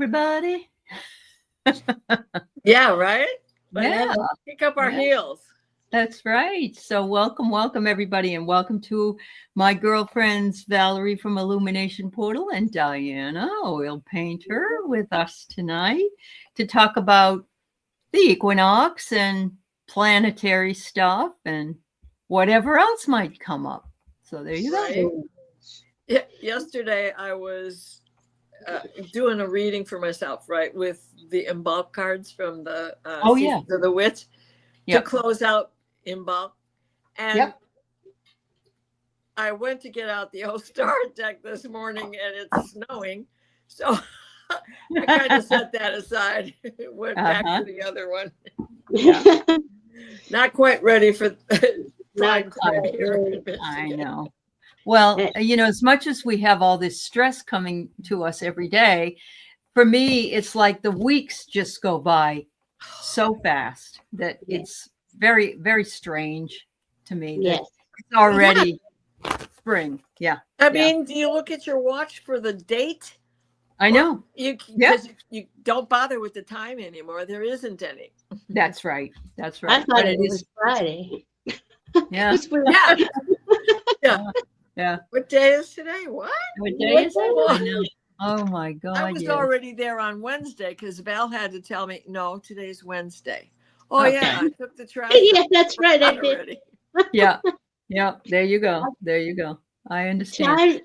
everybody. Yeah, right? Yeah. Pick up our heels. That's right. So welcome everybody, and welcome to my girlfriends Valerie from Illumination Portal and Diana, oil painter, with us tonight to talk about the equinox and planetary stuff and whatever else might come up. So there you go. Yeah, yesterday I was doing a reading for myself, right, with the Embulk cards from the Seasons of the Witch to close out Embulk. And I went to get out the old star deck this morning, and it's snowing. So I kind of set that aside, went back to the other one. Not quite ready for Not quite. I know. Well, you know, as much as we have all this stress coming to us every day, for me, it's like the weeks just go by so fast that it's very, very strange to me. That it's already spring. Yeah. I mean, do you look at your watch for the date? I know. You don't bother with the time anymore. There isn't any. That's right. That's right. I thought it was Friday. Yeah. Yeah. What day is today? What day is it? I know. Oh my God. I was already there on Wednesday because Val had to tell me, no, today's Wednesday. Oh, yeah. I took the trash. Yeah, that's right. I did. Already. Yeah. There you go. I understand.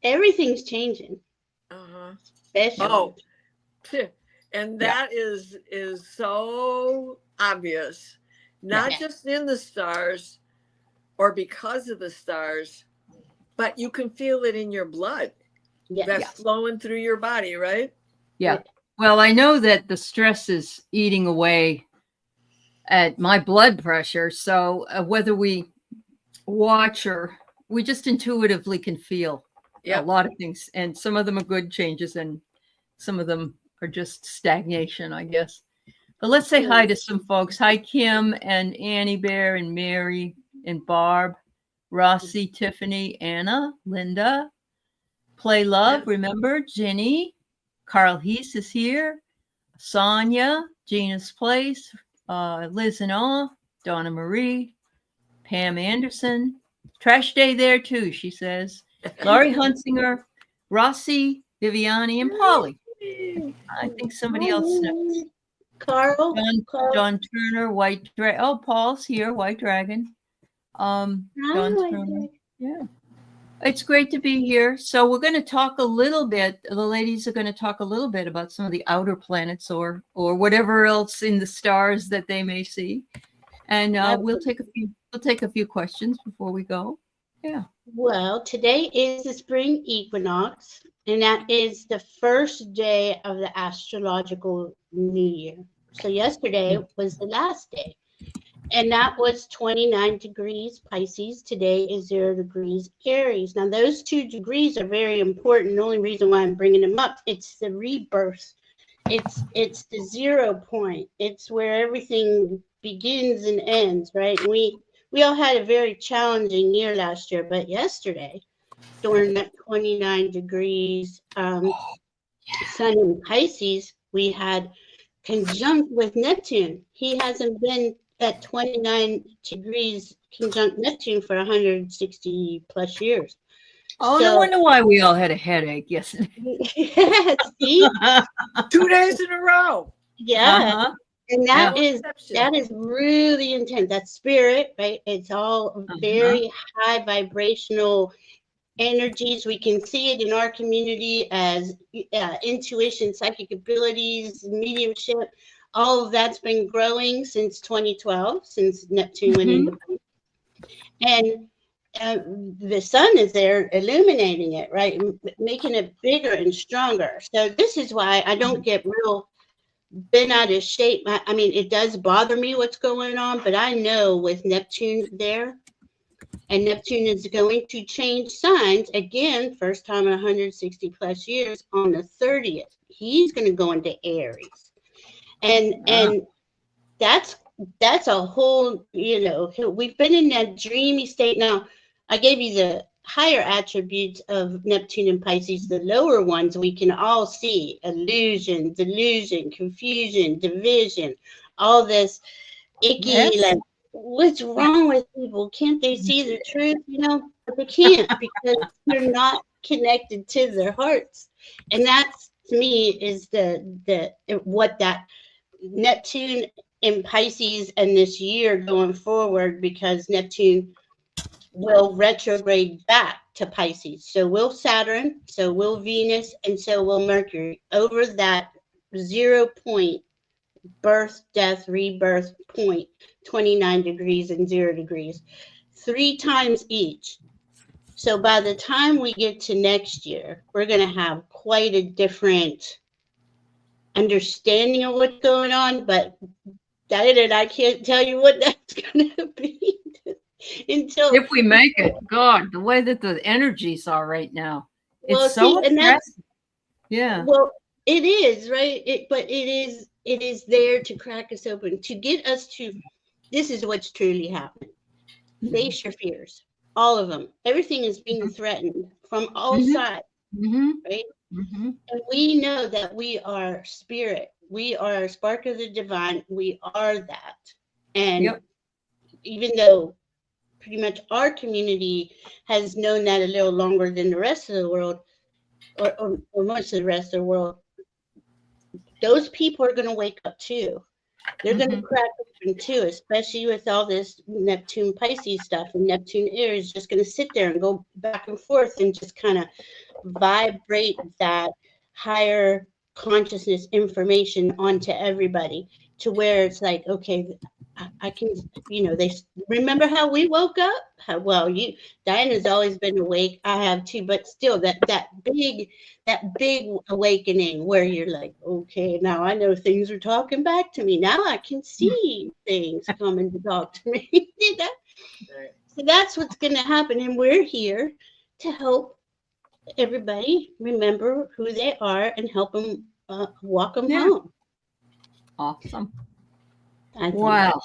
Everything's changing. And that is so obvious, not just in the stars or because of the stars, but you can feel it in your blood. That's flowing through your body, right? Yeah. Well, I know that the stress is eating away at my blood pressure. So whether we watch or we just intuitively can feel a lot of things. And some of them are good changes and some of them are just stagnation, I guess. But let's say hi to some folks. Hi, Kim and Annie Bear and Mary and Barb, Rossi, Tiffany, Anna, Linda, Play Love, remember, Ginny, Carl Heese is here, Sonia, Gina's Place, Liz and Awe, Donna Marie, Pam Anderson, Trash Day there too, she says, Laurie Hunsinger, Rossi, Viviani, and Polly. I think somebody else knows. Carl. John Turner, White Dragon. Oh, Paul's here, White Dragon. John Turner. Yeah. It's great to be here. So we're going to talk a little bit. The ladies are going to talk a little bit about some of the outer planets or whatever else in the stars that they may see. And we'll take a few questions before we go. Yeah. Well, today is the spring equinox, and that is the first day of the astrological new year. So yesterday was the last day, and that was 29 degrees Pisces. Today is 0 degrees Aries. Now, those 2 degrees are very important. The only reason why I'm bringing them up, it's the rebirth. It's the 0 point. It's where everything begins and ends, right? We all had a very challenging year last year, but yesterday, during that 29 degrees sun in Pisces, we had conjunct with Neptune. He hasn't been at 29 degrees conjunct Neptune for 160 plus years. Oh, no wonder why we all had a headache yesterday. See? 2 days in a row. Yeah. And that is really intense. That's spirit, right? It's all very high vibrational energies. We can see it in our community as intuition, psychic abilities, mediumship. All of that's been growing since 2012, since Neptune went into and the sun is there illuminating it, right? Making it bigger and stronger. So this is why I don't get real been out of shape. I mean, it does bother me what's going on, but I know with Neptune there, and Neptune is going to change signs again, first time in 160 plus years on the 30th. He's going to go into Aries, and that's a whole, we've been in that dreamy state. Now, I gave you higher attributes of Neptune and Pisces, the lower ones, we can all see illusion, delusion, confusion, division, all this icky, like, what's wrong with people? Can't they see the truth? You know, but they can't because they're not connected to their hearts. And that's, to me, is what that Neptune in Pisces and this year going forward, because Neptune will retrograde back to Pisces. So will Saturn, so will Venus, and so will Mercury over that 0 point, birth, death, rebirth point, 29 degrees and 0 degrees, 3 times each. So by the time we get to next year, we're going to have quite a different understanding of what's going on, but Diana, I can't tell you what that's going to be until if we make it. God, the way that the energies are right now, it's so and aggressive. Yeah. Well, it is, right? But it is there to crack us open, to get us to, this is what's truly happening. Face your fears, all of them. Everything is being threatened from all sides, right? And we know that we are spirit. We are a spark of the divine. We are that. And even though pretty much our community has known that a little longer than the rest of the world, or most of the rest of the world, those people are going to wake up too. They're going to crack open too, especially with all this Neptune Pisces stuff. And Neptune Aries is just going to sit there and go back and forth and just kind of vibrate that higher consciousness information onto everybody, to where it's like, okay, I can, you know, they remember how we woke up. Well, Diana's always been awake. I have too, but still, that big awakening where you're like, okay, now I know things are talking back to me. Now I can see things coming to talk to me. You know? So that's what's going to happen, and we're here to help everybody remember who they are and help them walk them home. Awesome. Wow.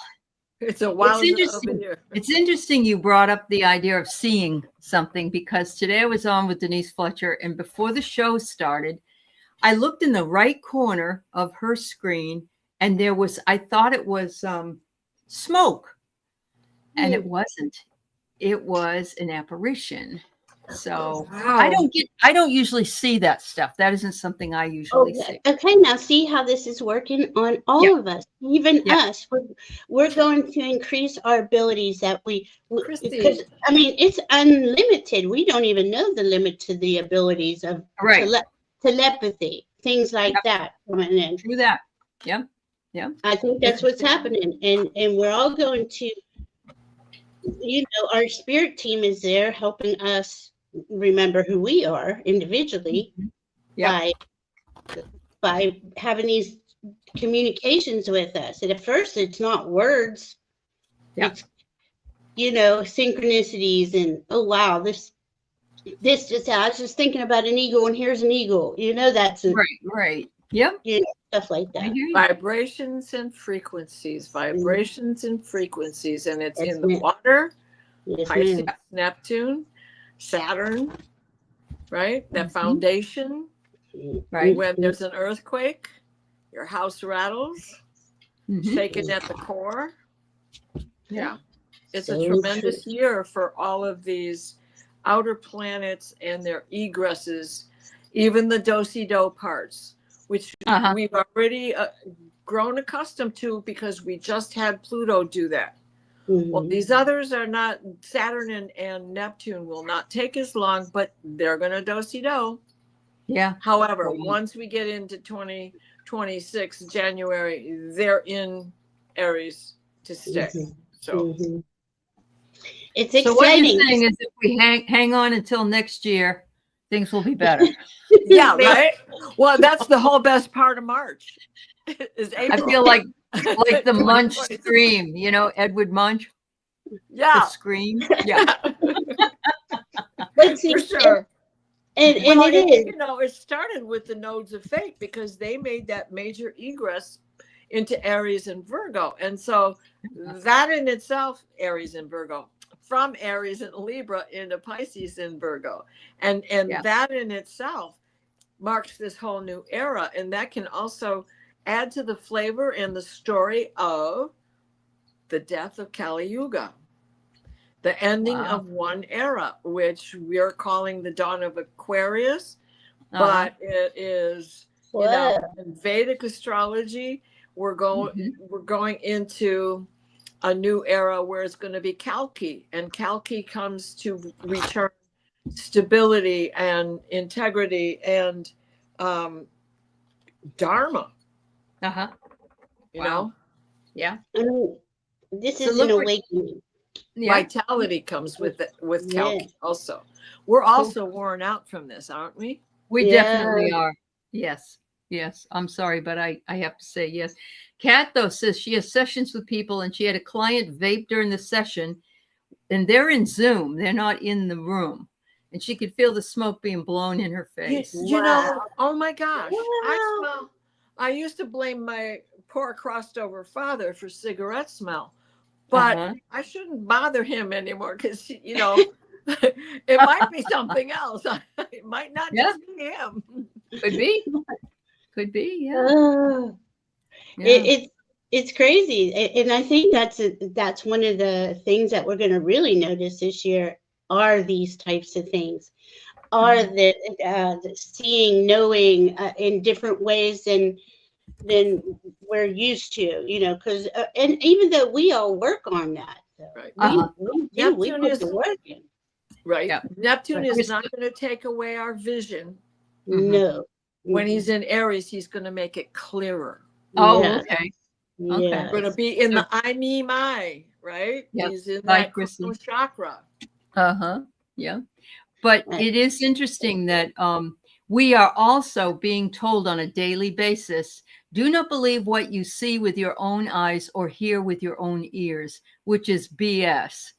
It's a wild. It's interesting you brought up the idea of seeing something, because today I was on with Denise Fletcher, and before the show started, I looked in the right corner of her screen, and there was, I thought it was smoke, and it wasn't. It was an apparition. So I don't usually see that stuff. That isn't something I usually see. Okay, now see how this is working on all of us, even us. We're going to increase our abilities that because I mean, it's unlimited. We don't even know the limit to the abilities of telepathy, things like that coming in. Through that. Yeah. Yeah. I think that's what's happening. And we're all going to, you know, our spirit team is there helping us remember who we are individually by having these communications with us. And at first it's not words. It's, you know, synchronicities and, oh wow, this just, I was just thinking about an eagle, and here's an eagle. You know, that's right. Yep. You know, stuff like that. Vibrations and frequencies, vibrations and frequencies, and it's in the water. Pisces, Neptune, Saturn, right? That foundation, right? When there's an earthquake, your house rattles, shaking at the core. Yeah. It's a tremendous year for all of these outer planets and their egresses, even the do-si-do parts, which we've already grown accustomed to because we just had Pluto do that. Well, these others are not. Saturn and Neptune will not take as long, but they're going to do-si-do. Yeah. However, once we get into 2026 January, they're in Aries to stay. So it's exciting. So what you're saying is, if we hang on until next year, things will be better. Yeah, right. Well, that's the whole best part of March. Is April. I feel like the Munch scream, you know, Edward Munch. Yeah. The scream. Yeah. But see, for sure. And it is. You know, it started with the nodes of fate because they made that major egress into Aries and Virgo. And so that in itself, Aries and Virgo, from Aries and Libra into Pisces and Virgo. And that in itself marks this whole new era. And that can also add to the flavor and the story of the death of Kali Yuga, the ending of one era, which we are calling the dawn of Aquarius, but it is, you know, in Vedic astrology, we're going into a new era where it's going to be Kalki, and Kalki comes to return stability and integrity and dharma. You know? Yeah. I mean, this is an awakening. Vitality comes with it, with Kalki also. We're also worn out from this, aren't we? We definitely are. Yes. Yes. I'm sorry, but I have to say yes. Kat, though, says she has sessions with people and she had a client vape during the session and they're in Zoom. They're not in the room. And she could feel the smoke being blown in her face. You know, oh my gosh. I used to blame my poor crossed over father for cigarette smell, but I shouldn't bother him anymore because, you know, it might be something else. It might not just be him. Could be. Could be, It's crazy. And I think that's one of the things that we're going to really notice this year are these types of things, are the seeing, knowing in different ways than we're used to, you know, because and even though we all work on that, we put the work in. Right. Yeah. Neptune is not going to take away our vision. No. When he's in Aries, he's going to make it clearer. Okay. We're going to be in the I, me, my, right? He's in that chakra. Yeah. But it is interesting that we are also being told on a daily basis, do not believe what you see with your own eyes or hear with your own ears, which is BS.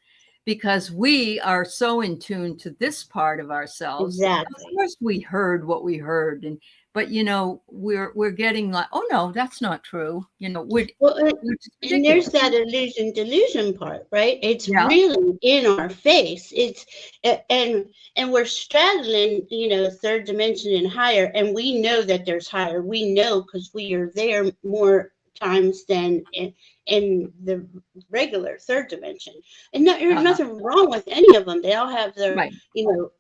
Because we are so in tune to this part of ourselves. Exactly. Of course, we heard what we heard, but you know, we're getting like, oh no, that's not true. You know, and there's that delusion part, right? It's really in our face. It's and we're straddling, you know, third dimension and higher, and we know that there's higher. We know because we are there more times than in the regular third dimension, and there's nothing wrong with any of them. They all have their you know,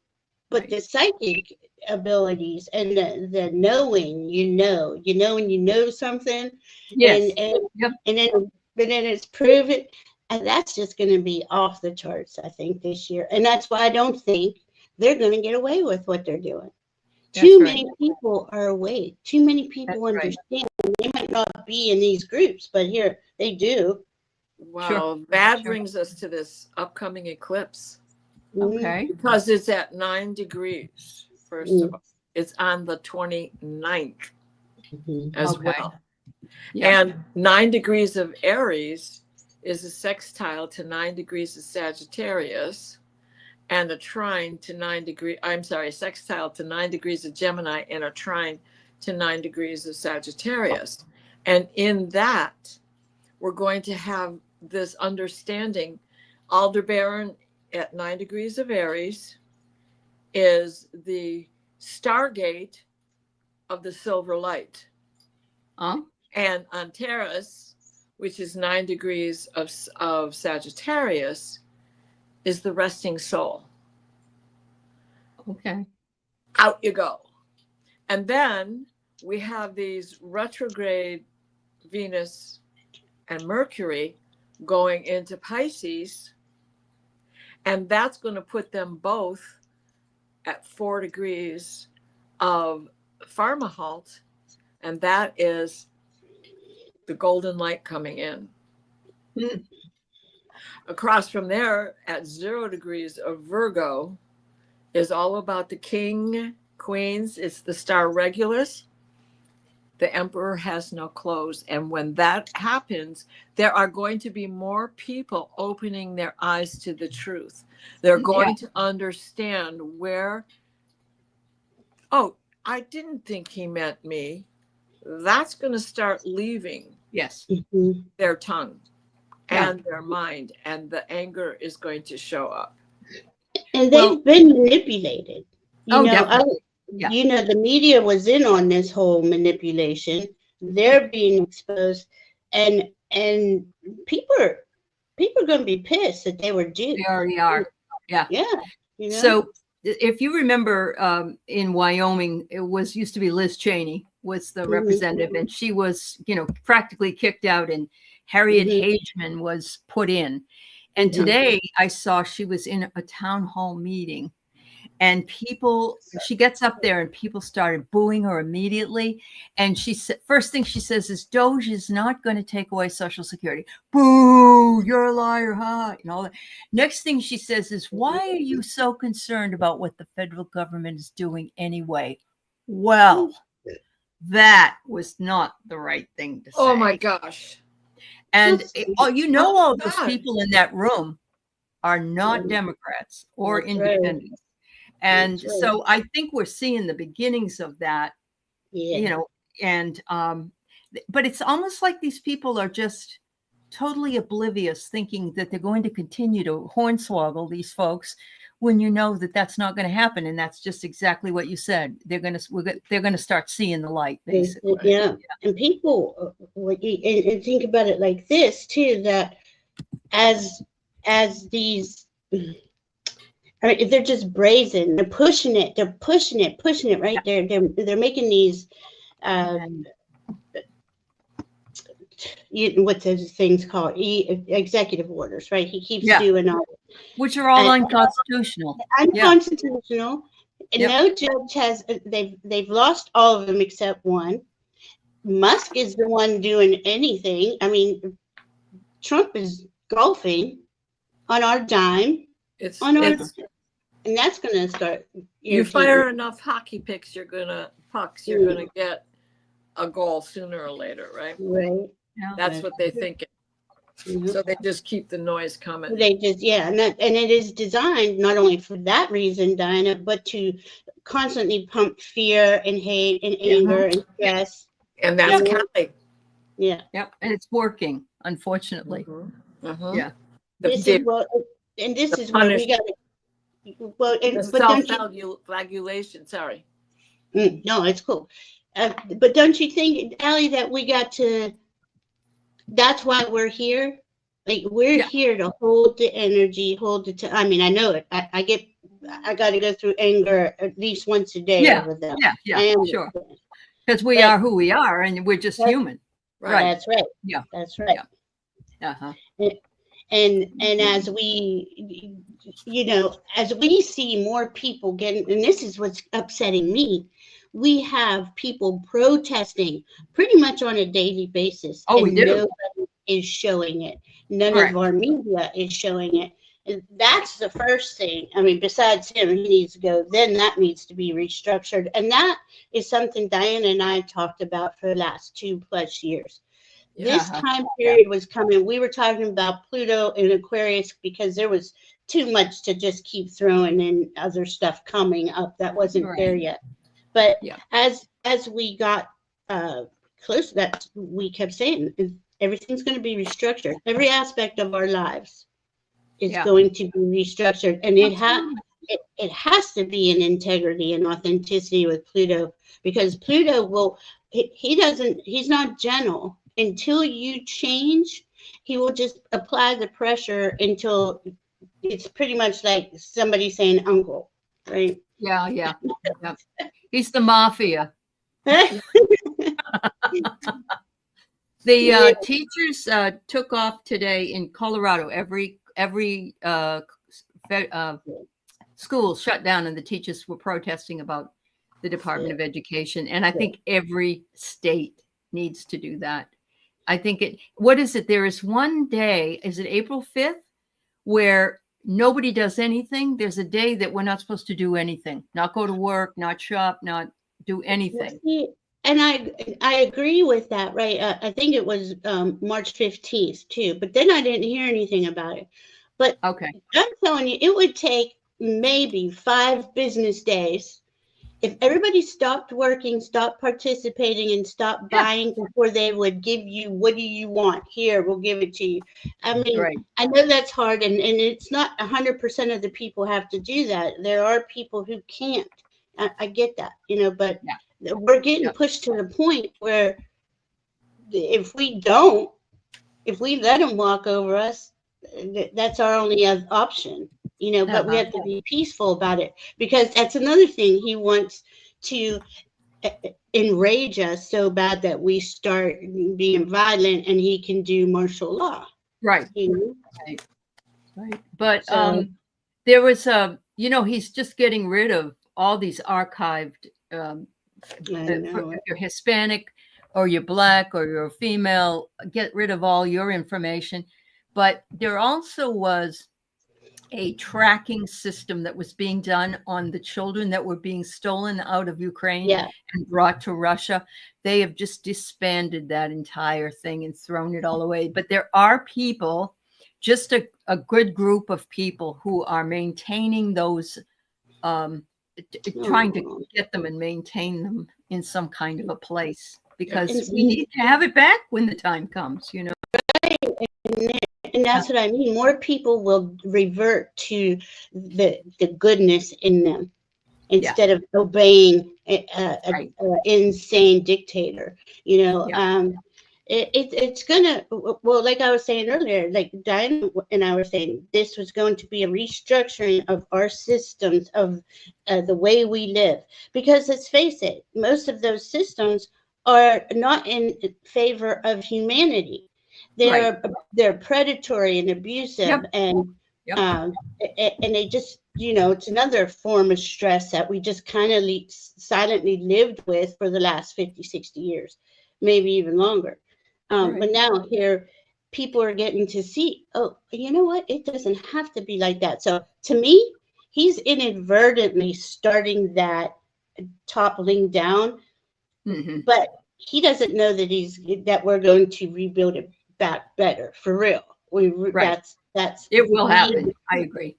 but the psychic abilities and the knowing, you know when you know something, and then it's proven, and that's just going to be off the charts, I think, this year. And that's why I don't think they're going to get away with what they're doing. Too many people are awake. Too many people understand. They might not be in these groups, but here they do. Wow, that brings us to this upcoming eclipse. Okay. Because it's at 9 degrees, first of all. It's on the 29th as well. And 9 degrees of Aries is a sextile to 9 degrees of Sagittarius, and a trine to 9 degrees, sextile to 9 degrees of Gemini, and a trine to 9 degrees of Sagittarius. And in that, we're going to have this understanding. Aldebaran at 9 degrees of Aries is the stargate of the silver light. And Antares, which is 9 degrees of Sagittarius, is the resting soul. Okay. Out you go. And then we have these retrograde Venus and Mercury going into Pisces, and that's going to put them both at 4 degrees of Farmahalt, and that is the golden light coming in. Across from there, at 0 degrees of Virgo, is all about the king, queens. It's the star Regulus. The emperor has no clothes. And when that happens, there are going to be more people opening their eyes to the truth. They're going to understand where, oh, I didn't think he meant me. That's going to start leaving their tongue. and their mind, and the anger is going to show up. And they've been manipulated. Definitely. You know, the media was in on this whole manipulation. They're being exposed, and people are going to be pissed that they were duped. They already are. Yeah. Yeah. You know? So if you remember, in Wyoming, it used to be Liz Cheney was the representative, and she was, practically kicked out, and Harriet Hageman was put in. And today I saw she was in a town hall meeting, and she gets up there and people started booing her immediately. And she said, first thing she says is, Doge is not going to take away Social Security. Boo, you're a liar, huh? And all that. Next thing she says is, why are you so concerned about what the federal government is doing anyway? Well, that was not the right thing to say. Oh my gosh. And all those people in that room are not Democrats or independents. Right. And so I think we're seeing the beginnings of that, but it's almost like these people are just totally oblivious, thinking that they're going to continue to hornswoggle these folks when you know that that's not going to happen. And that's just exactly what you said. They're going to start seeing the light, basically. Yeah. And people, and think about it like this too, that as these, they're just brazen. They're pushing it. They're pushing it right there. They're making these, what those things called, executive orders, right? He keeps doing all, which are all unconstitutional. Unconstitutional. And no judge has. They've lost all of them except one. Musk is the one doing anything. I mean, Trump is golfing on our dime. And that's going to start. You fire enough hockey pucks, you're going to get a goal sooner or later, right? Right. Yeah. That's what they think. Mm-hmm. So they just keep the noise coming. They just, and it is designed not only for that reason, Diana, but to constantly pump fear and hate and anger and stress. And that's Kelly. Yeah. Yep. And it's working, unfortunately. Mm-hmm. Mm-hmm. Yeah. This is where we got to. Well, the self-flagellation. Sorry. No, it's cool. But don't you think, ALEY, that we got to? That's why we're here. Like we're here to hold the energy, hold the. I mean, I know it. I got to go through anger at least once a day over them. Yeah, sure. Because we are who we are, and we're just human. Right. That's right. Yeah. That's right. Yeah. Uh-huh. And as we, as we see more people getting, and this is what's upsetting me, we have people protesting pretty much on a daily basis. Oh, we do. Nobody is showing it. None of our media is showing it. And that's the first thing. I mean, besides him, he needs to go. Then that needs to be restructured. And that is something Diana and I talked about for the last 2+ years. This time period was coming. We were talking about Pluto and Aquarius because there was too much to just keep throwing in other stuff coming up that wasn't there yet. But as we got close, that we kept saying everything's going to be restructured. Every aspect of our lives is going to be restructured, and it has to be in integrity and authenticity with Pluto, because Pluto will. He's not gentle. Until you change, he will just apply the pressure until it's pretty much like somebody saying uncle, right? Yeah. He's the mafia. The teachers took off today in Colorado. Every school shut down, and the teachers were protesting about the Department of Education. And I think every state needs to do that. I think what is it? There is one day, is it April 5th, where nobody does anything. There's a day that we're not supposed to do anything, not go to work, not shop, not do anything. And I agree with that, right? I think it was March 15th too, but then I didn't hear anything about it. But I'm telling you, it would take maybe 5 business days if everybody stopped working, stopped participating, and stopped buying before they would give you, what do you want? Here, we'll give it to you. I mean, I know that's hard, and it's not 100% of the people have to do that. There are people who can't. I get that, you know, but we're getting pushed to the point where if we let them walk over us, that's our only option, you know, but we have to be peaceful about it, because that's another thing. He wants to enrage us so bad that we start being violent, and he can do martial law. Right. You know? Right. But there was you know, he's just getting rid of all these archived if you're Hispanic or you're Black or you're a female, get rid of all your information. But there also was a tracking system that was being done on the children that were being stolen out of Ukraine and brought to Russia. They have just disbanded that entire thing and thrown it all away. But there are people, just a good group of people, who are maintaining those, trying to get them and maintain them in some kind of a place, because we need to have it back when the time comes, you know. And that's what I mean. More people will revert to the goodness in them instead of obeying an insane dictator. You know, it's gonna. Well, like I was saying earlier, like Diana and I were saying, this was going to be a restructuring of our systems, of the way we live. Because let's face it, most of those systems are not in favor of humanity. They're predatory and abusive, and they just, you know, it's another form of stress that we just kind of silently lived with for the last 50, 60 years, maybe even longer. But now here, people are getting to see, oh, you know what? It doesn't have to be like that. So to me, he's inadvertently starting that toppling down, but he doesn't know that we're going to rebuild it back better, for real. That's it will happen. I agree.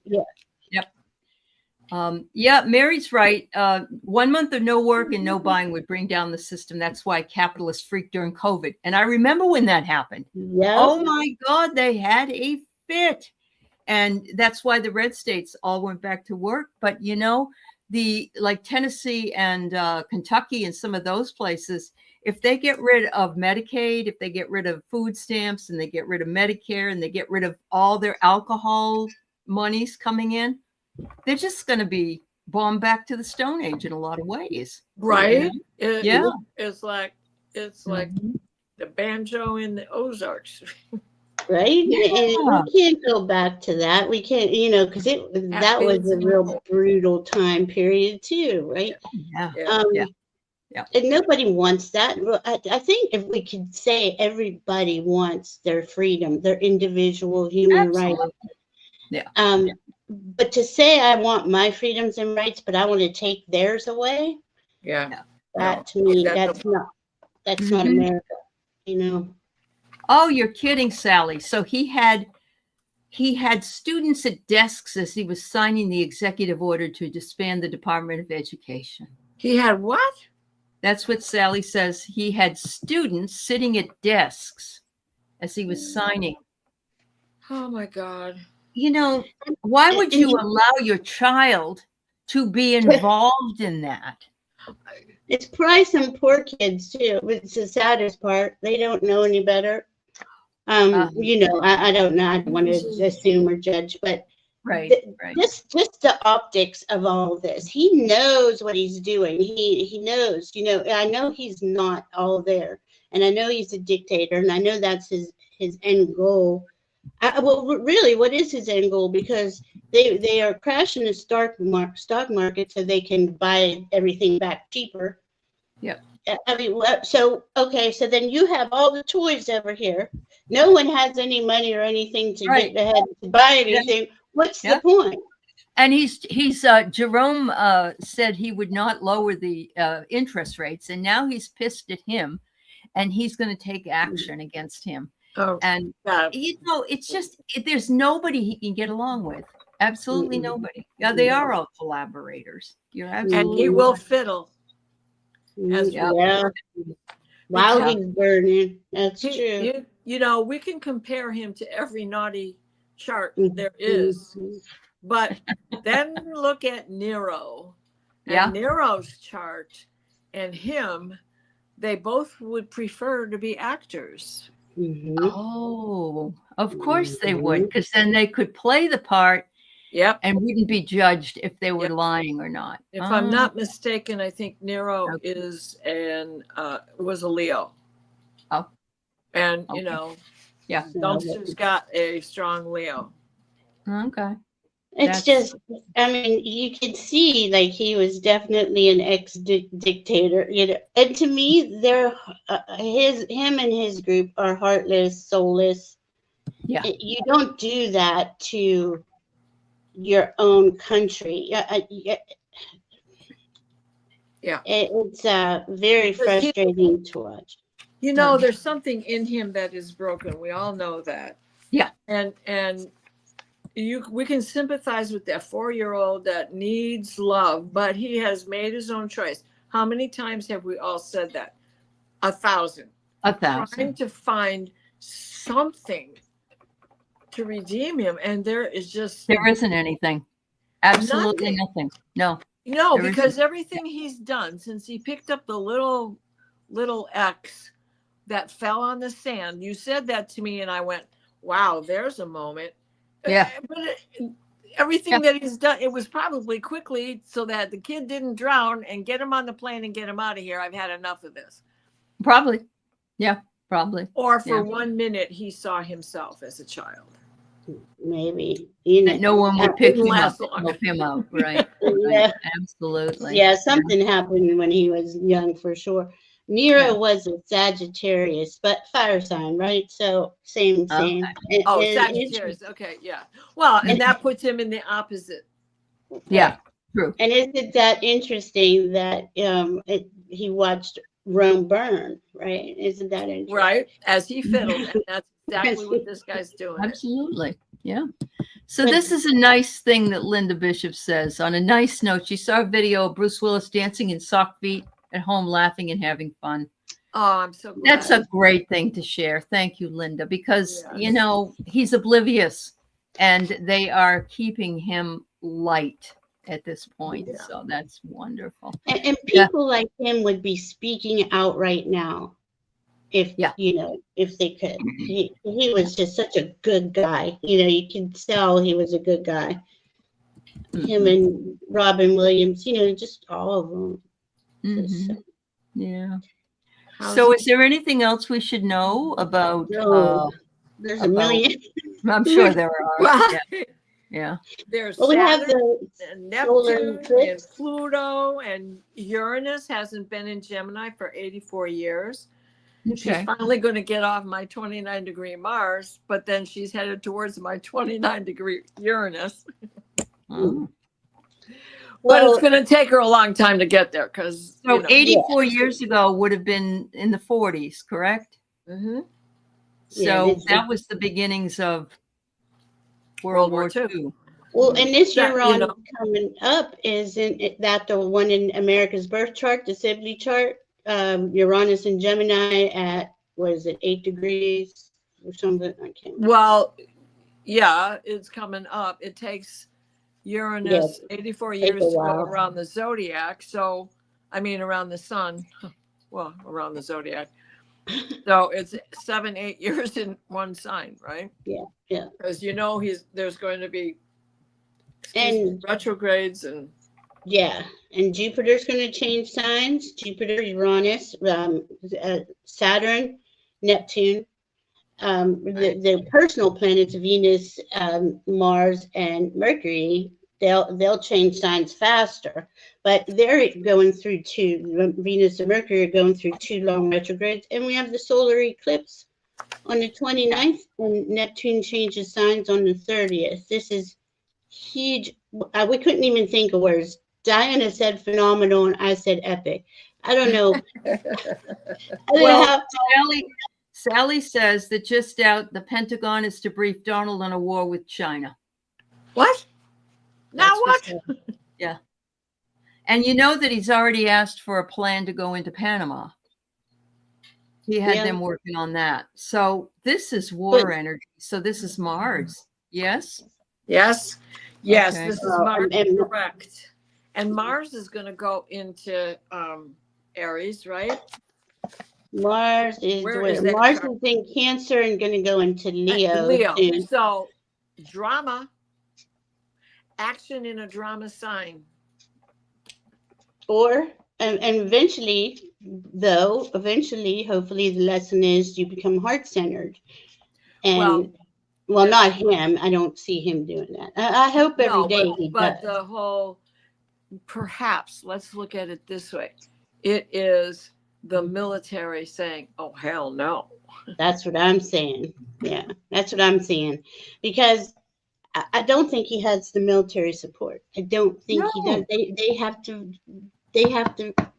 Mary's right. 1 month of no work and no buying would bring down the system. That's why capitalists freaked during COVID. And I remember when that happened. Oh my God, they had a fit. And that's why the red states all went back to work. But you know, like Tennessee and Kentucky and some of those places, if they get rid of Medicaid, if they get rid of food stamps, and they get rid of Medicare, and they get rid of all their alcohol monies coming in, they're just going to be bombed back to the Stone Age in a lot of ways. Right? It's like the banjo in the Ozarks. Right? And we can't go back to that. We can't, you know, because that was a real brutal time period too, right? And nobody wants that. I think if we could say everybody wants their freedom, their individual human rights. But to say I want my freedoms and rights, but I want to take theirs away, that to me, that's not America, you know. Oh, you're kidding, Sally. So he had students at desks as he was signing the executive order to disband the Department of Education. He had what? That's what Sally says. He had students sitting at desks as he was signing. Oh my God. You know, why would you allow your child to be involved in that? It's probably some poor kids too. It's the saddest part. They don't know any better. You know, I don't know. I don't want to assume or judge, but just the optics of all this. He knows what he's doing. He knows. You know, I know he's not all there, and I know he's a dictator, and I know that's his end goal. Well, really, what is his end goal? Because they are crashing the stock market so they can buy everything back cheaper. Yeah. I mean, so then you have all the toys over here. No one has any money or anything to get ahead to buy anything. What's the point? And he's Jerome said he would not lower the interest rates, and now he's pissed at him, and he's going to take action against him. Oh, and you know, it's just there's nobody he can get along with. Absolutely nobody. Yeah, they are all collaborators. You're And absolutely he will fiddle. As Yeah. While he's burning. That's true. You know, we can compare him to every naughty chart there is. But then look at Nero and Nero's chart and him. They both would prefer to be actors. Oh, of course they would, because then they could play the part. Yep. And wouldn't be judged if they were lying or not. If I'm not mistaken, I think Nero was a Leo. Oh. And you know, Dumpster's got a strong Leo. Okay. It's just, I mean, you can see like he was definitely an ex-dictator, you know. And to me, him and his group are heartless, soulless. Yeah. You don't do that to your own country. It's very frustrating to watch. You know, there's something in him that is broken. We all know that. Yeah. And we can sympathize with that 4-year-old that needs love, but he has made his own choice. How many times have we all said that? 1,000. 1,000. Trying to find something to redeem him, and there isn't anything. Absolutely nothing. No, because everything he's done since he picked up the little X that fell on the sand, you said that to me and I went, wow, there's a moment. Yeah. But everything that he's done, it was probably quickly so that the kid didn't drown, and get him on the plane and get him out of here. I've had enough of this. Probably. Yeah, probably. Or for 1 minute he saw himself as a child. Maybe no one would pick him up, help him out, right? Yeah, absolutely. Yeah, something happened when he was young for sure. Nero was a Sagittarius, but fire sign, right? So same. Okay. Sagittarius. Okay, yeah. Well, and that puts him in the opposite. Yeah, true. And isn't that interesting that he watched Rome burn, right? Isn't that interesting? Right, as he fiddled, and that's exactly what this guy's doing. Absolutely. Yeah. So this is a nice thing that Linda Bishop says. On a nice note, she saw a video of Bruce Willis dancing in sock feet at home, laughing and having fun. Oh, I'm so glad. That's a great thing to share. Thank you, Linda, because, you know, he's oblivious and they are keeping him light at this point. Yeah. So that's wonderful. And people like him would be speaking out right now. If you know, if they could. He was just such a good guy. You know, you can tell he was a good guy. Him and Robin Williams, you know, just all of them. Yeah. So is there anything else we should know about there's a million. I'm sure there are. Well, yeah. There's we have and Neptune and Pluto, and Uranus hasn't been in Gemini for 84 years. Okay. She's finally going to get off my 29-degree Mars, but then she's headed towards my 29-degree Uranus. But it's going to take her a long time to get there because. So 84 years ago would have been in the 40s, correct? Mm-hmm. So that was the beginnings of World War II. Well, and this Uranus coming up, isn't that the one in America's birth chart, the Sibley chart? Uranus and Gemini at, what is it, 8 degrees or something? I can't remember. Well, yeah, it's coming up. It takes Uranus 84 years to go around the zodiac. So, I mean, around the sun. Well, around the zodiac. So it's 7-8 years in one sign, right? Yeah. Because you know there's going to be retrogrades and. Yeah, and Jupiter's going to change signs. Jupiter, Uranus, Saturn, Neptune. The personal planets, Venus, Mars, and Mercury, they'll change signs faster. But they're going through Venus and Mercury are going through 2 long retrogrades. And we have the solar eclipse on the 29th, and Neptune changes signs on the 30th. This is huge. We couldn't even think of words. Diana said phenomenal, and I said epic. I don't know. Sally says that just out, the Pentagon is to brief Donald on a war with China. What? Now what? Sure. Yeah. And you know that he's already asked for a plan to go into Panama. He had them working on that. So this is water energy. So this is Mars. Yes? Yes. Yes, Okay. this is Mars, correct. And Mars is going to go into Aries, right? Mars is Mars is in Cancer and going to go into Leo. Soon. So drama, action in a drama sign. Or and eventually, hopefully the lesson is you become heart-centered. And well, not him. I don't see him doing that. I hope every day he does. But the whole, perhaps, let's look at it this way. It is the military saying, oh, hell no. That's what I'm saying. Yeah, that's what I'm saying. Because I don't think he has the military support. I don't think he does.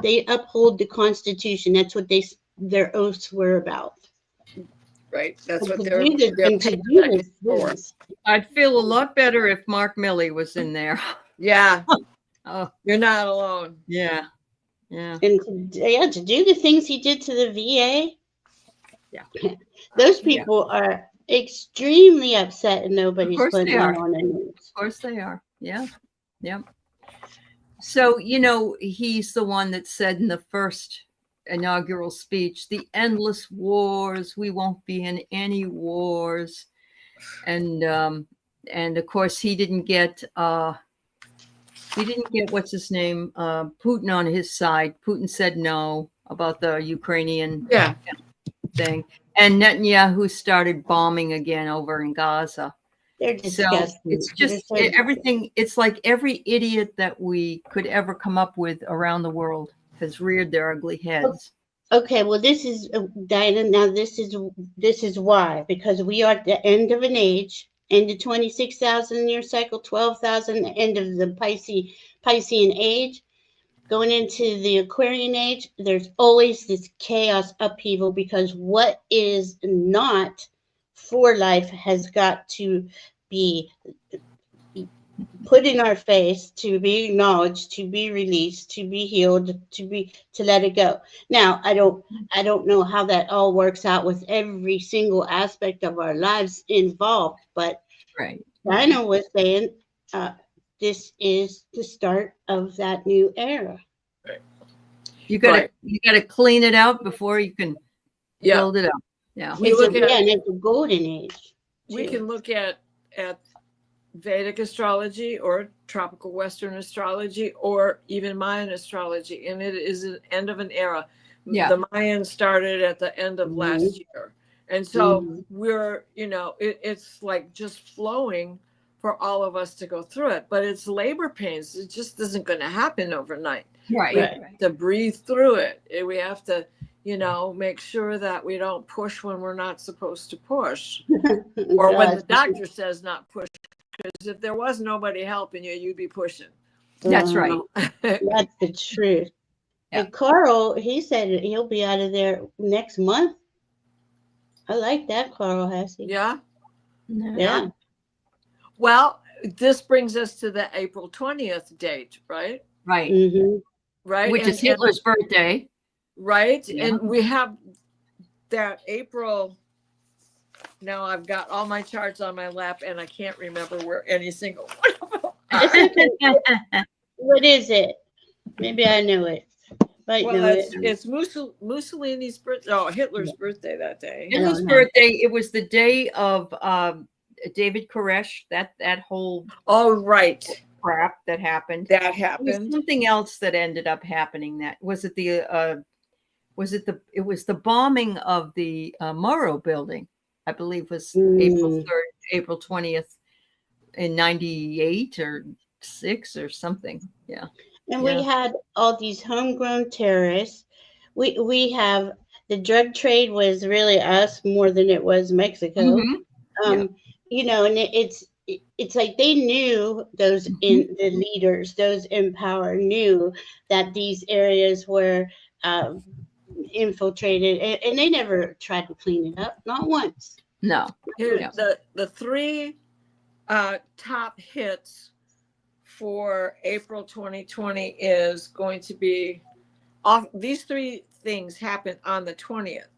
They uphold the Constitution. That's what their oaths were about. Right. That's what they're for. I'd feel a lot better if Mark Milley was in there. Yeah. Oh, you're not alone. Yeah. Yeah. And to do the things he did to the VA. Yeah. Those people are extremely upset and nobody's putting it on the news. Of course they are. Yeah. Yeah. So, you know, he's the one that said in the first inaugural speech, the endless wars, we won't be in any wars. And of course he didn't get what's his name, Putin on his side. Putin said no about the Ukrainian thing. And Netanyahu started bombing again over in Gaza. They're disgusting. So it's just everything. It's like every idiot that we could ever come up with around the world has reared their ugly heads. Okay, well, this is Diana. Now, this is why, because we are at the end of an age, end of 26,000 year cycle, 12,000, the end of the Piscean age, going into the Aquarian age. There's always this chaos upheaval because what is not for life has got to be put in our face, to be acknowledged, to be released, to be healed, to let it go. Now, I don't know how that all works out with every single aspect of our lives involved, but Dinah was saying this is the start of that new era. Right. You gotta clean it out before you can build it up. Yeah, it's a golden age. We can look at Vedic astrology or tropical Western astrology or even Mayan astrology, and it is an end of an era. Yeah. The Mayans started at the end of last year. And so we're, it's like just flowing for all of us to go through it, but it's labor pains. It just isn't going to happen overnight. Right. We have to breathe through it. We have to, make sure that we don't push when we're not supposed to push or when the doctor says not push. Because if there was nobody helping you, you'd be pushing. That's right. That's the truth. Yeah. And Carl, he said he'll be out of there next month. I like that, Carl Hassey. Yeah. Yeah. Well, this brings us to the April 20th date, right? Right. Mm-hmm. Right. Which is Hitler's birthday. Right. Yeah. And we have that April. Now I've got all my charts on my lap and I can't remember where any single one of them are. What is it? Maybe I know it. It's Mussolini's birthday. Oh, Hitler's birthday that day. Hitler's birthday. It was the day of David Koresh. That whole crap that happened. That happened. There was something else that ended up happening. That was it. It was the bombing of the Morrow building. I believe was April 3rd, April 20th in 98 or 6 or something. Yeah. And we had all these homegrown terrorists. We have the drug trade was really us more than it was Mexico. Mm-hmm. And it's like they knew those in the leaders, those in power knew that these areas were infiltrated, and they never tried to clean it up, not once. No. The three top hits for April 2020 is going to be off. These three things happen on the 20th.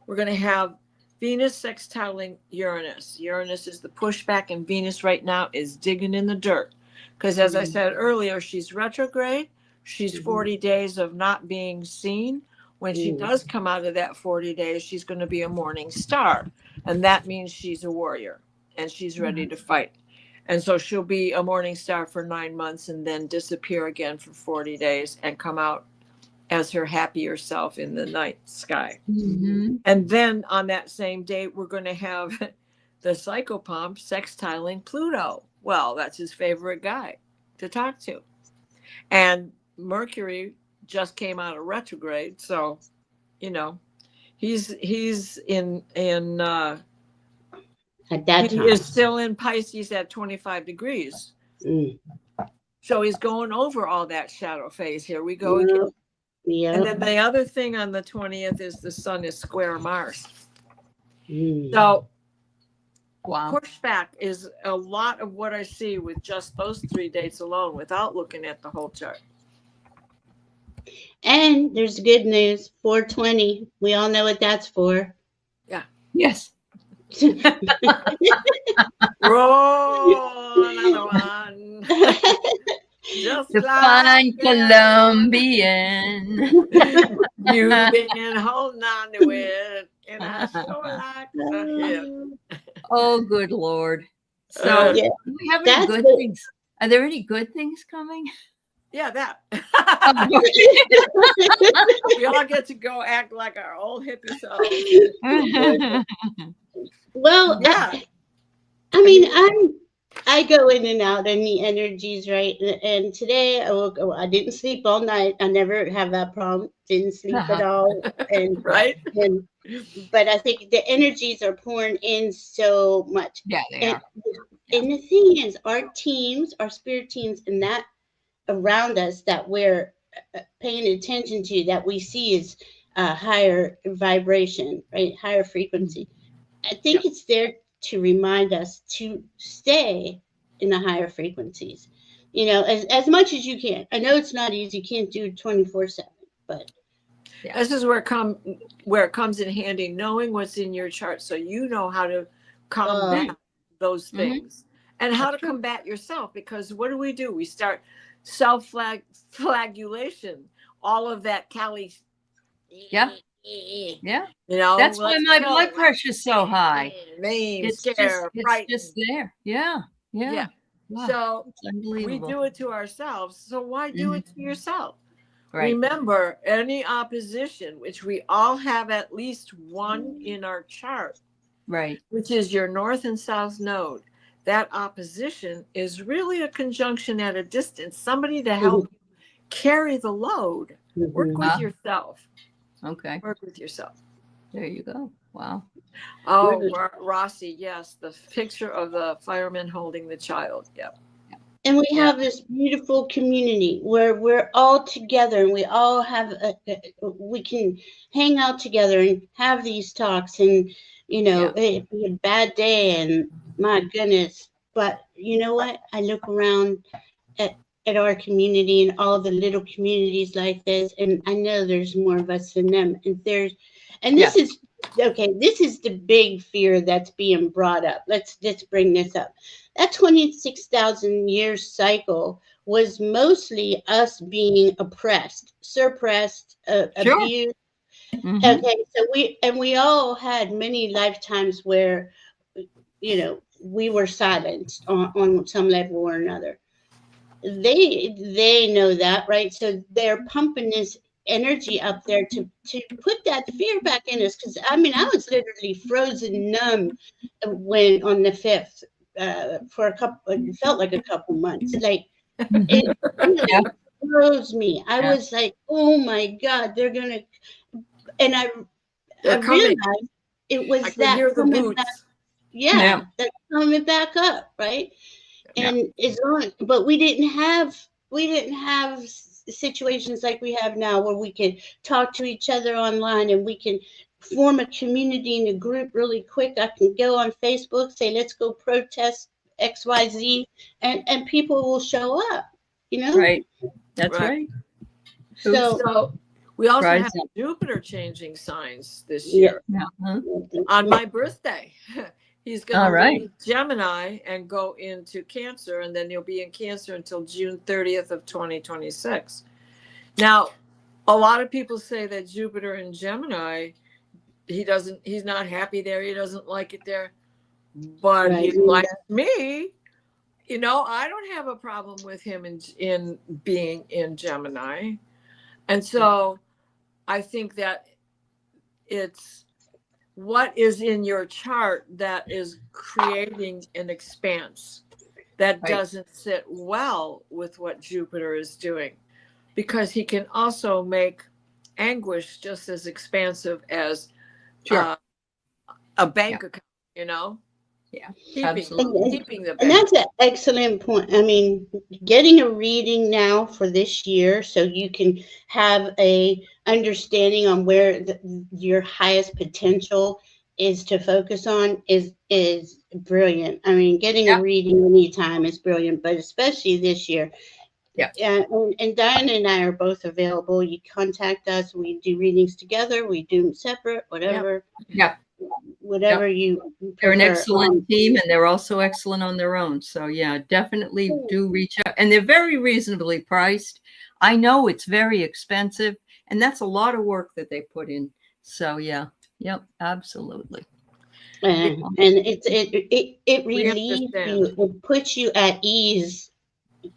We're going to have Venus sextiling Uranus. Uranus is the pushback, and Venus right now is digging in the dirt. Because as I said earlier, she's retrograde. She's 40 days of not being seen. When she does come out of that 40 days, she's going to be a morning star. And that means she's a warrior and she's ready to fight. And so she'll be a morning star for 9 months and then disappear again for 40 days and come out as her happier self in the night sky. And then on that same date, we're going to have the psychopomp sextiling Pluto. Well, that's his favorite guy to talk to. And Mercury just came out of retrograde. So, you know, he's in at that time. He is still in Pisces at 25 degrees. So he's going over all that shadow phase. Here we go again. Yeah. And then the other thing on the 20th is the sun is square Mars. So pushback is a lot of what I see with just those 3 dates alone without looking at the whole chart. And there's good news, 420. We all know what that's for. Yeah. Yes. Roll another one. Just the like fine Colombian. You've been holding on to it, and I sure like the hip. Oh, good Lord. So, do we have any good things? Are there any good things coming? Yeah, that. We all get to go act like our old hippie selves. Well, yeah. I mean, I go in and out in the energies, right? And today I didn't sleep all night. I never have that problem. Didn't sleep at all. And right. But I think the energies are pouring in so much. Yeah, they are. And the thing is, our teams, our spirit teams, and that around us that we're paying attention to, that we see is higher vibration, right? Higher frequency. I think it's there to remind us to stay in the higher frequencies, you know, as much as you can. I know it's not easy. You can't do 24/7, but this is where it comes in handy, knowing what's in your chart, so you know how to combat those things and how to combat yourself. Because what do? We start self-flagellation, all of that Cali. Yeah. You know, that's why my blood pressure is so high. It's just there. Yeah. Wow. So we do it to ourselves. So why do it to yourself? Right. Remember, any opposition, which we all have at least one in our chart, right, which is your north and south node, that opposition is really a conjunction at a distance, somebody to help carry the load. Work with yourself. Okay. Work with yourself. There you go. Wow. Oh, Rossi, yes. The picture of the fireman holding the child. Yep. And we have this beautiful community where we're all together and we all have, we can hang out together and have these talks. And, you know, it'd be a bad day and my goodness. But you know what? I look around at our community and all the little communities like this, and I know there's more of us than them. And this is this is the big fear that's being brought up. Let's bring this up. That 26,000 years cycle was mostly us being oppressed, suppressed, abused. Okay, so we all had many lifetimes where, you know, we were silenced on some level or another. They know that, right? So they're pumping this energy up there to put that fear back in us. Because I mean, I was literally frozen numb when on the 5th for it felt like a couple months. Like it really froze me. I was like, oh my God, they're gonna. And I realized it was that coming back. Yeah, that's coming back up, right? And but we didn't have situations like we have now where we can talk to each other online and we can form a community and a group really quick. I can go on Facebook, say, let's go protest XYZ, and people will show up, you know? Right. That's Right. right. So we also Rise have up. Jupiter changing signs this yeah. year. Yeah. Huh? On my birthday, he's going All to right. leave Gemini and go into Cancer, and then he'll be in Cancer until June 30th of 2026. Now, a lot of people say that Jupiter in Gemini, he's not happy there. He doesn't like it there, but Right. he likes me. You know, I don't have a problem with him in being in Gemini. And so I think that it's what is in your chart that is creating an expanse that Right. doesn't sit well with what Jupiter is doing, because he can also make anguish just as expansive as Sure. a bank account, you know? Yeah. Keeping the And bank. that's an excellent point. I mean, getting a reading now for this year so you can have a understanding on where your highest potential is to focus on is brilliant. I mean, getting a Yeah. reading anytime is brilliant, but especially this year. Yeah. And Diana and I are both available. You contact us. We do readings together. We do them separate, whatever. Yeah. Whatever you They're an prefer. excellent team, and they're also excellent on their own. So yeah, definitely do reach out. And they're very reasonably priced. I know it's very expensive, and that's a lot of work that they put in. So yeah, yep, absolutely. And it relieves you, understand. it puts you at ease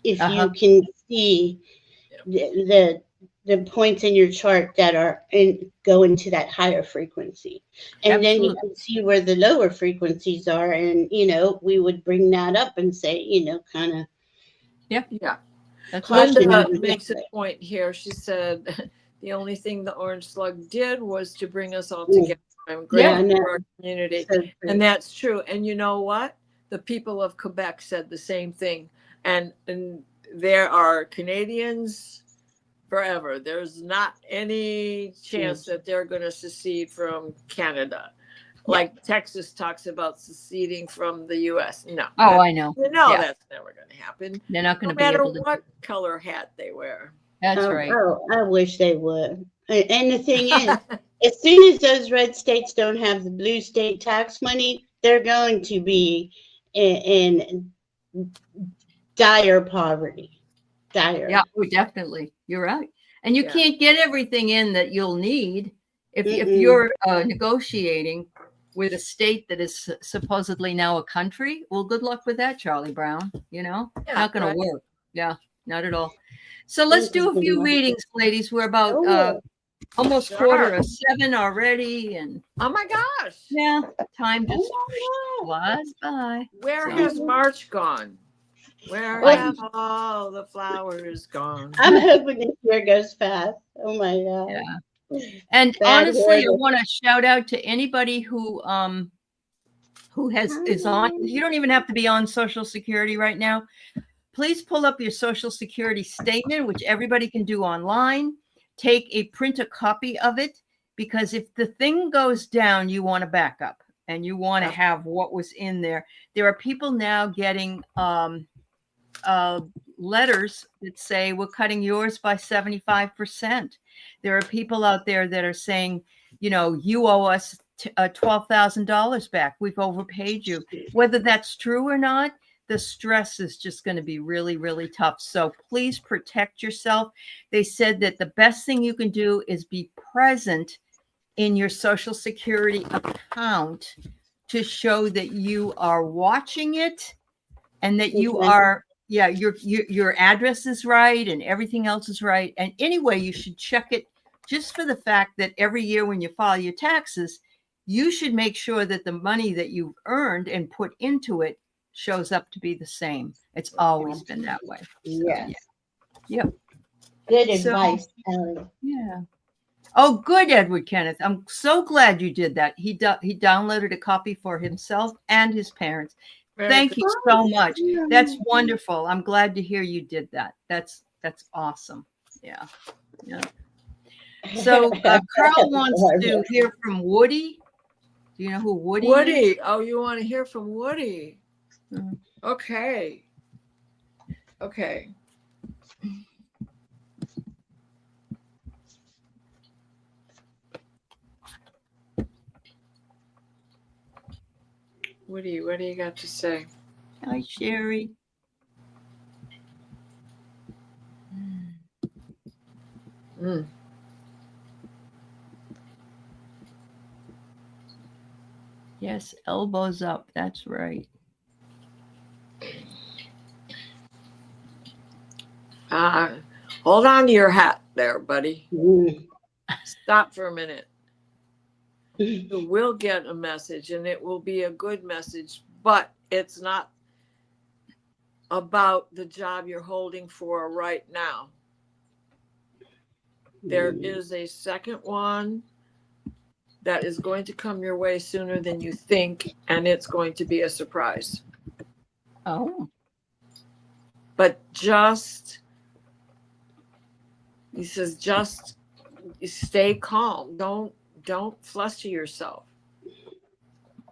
if you Uh-huh. can see the points in your chart that are go into that higher frequency, and then you Absolutely. can see where the lower frequencies are, and we would bring that up and say, kind of Yeah. That's right. Linda makes a point here. She said the only thing the orange slug did was to bring us all together. I'm grateful for our community. And that's true. And you know what? The people of Quebec said the same thing. And there are Canadians forever. There's not any chance that they're going to secede from Canada. Like Texas talks about seceding from the U.S. No. Oh, I know. That's never going to happen. They're not going No to be matter able to. what color hat they wear. That's right. Oh, I wish they would. And the thing is, as soon as those red states don't have the blue state tax money, they're going to be in dire poverty. Dire. Yeah, definitely. You're right. And you can't get everything in that you'll need if you're negotiating with a state that is supposedly now a country. Well, good luck with that, Charlie Brown. Not going to work. Yeah, not at all. So let's do a few readings, ladies. We're about almost 6:45 already, and oh my gosh, yeah, time just flies by. Where has March gone? Where have all the flowers gone? I'm hoping this year goes fast. Oh my God. Yeah. And honestly, I want to shout out to anybody who is on. You don't even have to be on Social Security right now. Please pull up your Social Security statement, which everybody can do online. Print a copy of it, because if the thing goes down, you want to back up and you want to have what was in there. There are people now getting letters that say, we're cutting yours by 75%. There are people out there that are saying, you owe us $12,000 back. We've overpaid you. Whether that's true or not, the stress is just going to be really, really tough. So please protect yourself. They said that the best thing you can do is be present in your Social Security account to show that you are watching it and that you are, your address is right and everything else is right. And anyway, you should check it just for the fact that every year when you file your taxes, you should make sure that the money that you've earned and put into it shows up to be the same. It's always been that way. Yes. Yep. Good advice, Ellie. Yeah. Oh, good, Edward Kenneth. I'm so glad you did that. He downloaded a copy for himself and his parents. Thank you so much. That's wonderful. I'm glad to hear you did that. That's awesome. Yeah. Yeah. So Carl wants to hear from Woody. Do you know who Woody is? Woody. Oh, you want to hear from Woody? Okay. Okay. What do you got to say? Hi, Sherry. Mm. Yes, elbows up. That's right. Hold on to your hat there, buddy. Stop for a minute. You will get a message, and it will be a good message, but it's not about the job you're holding for right now. There is a second one that is going to come your way sooner than you think, and it's going to be a surprise. Oh. But he says, just stay calm. Don't fluster yourself.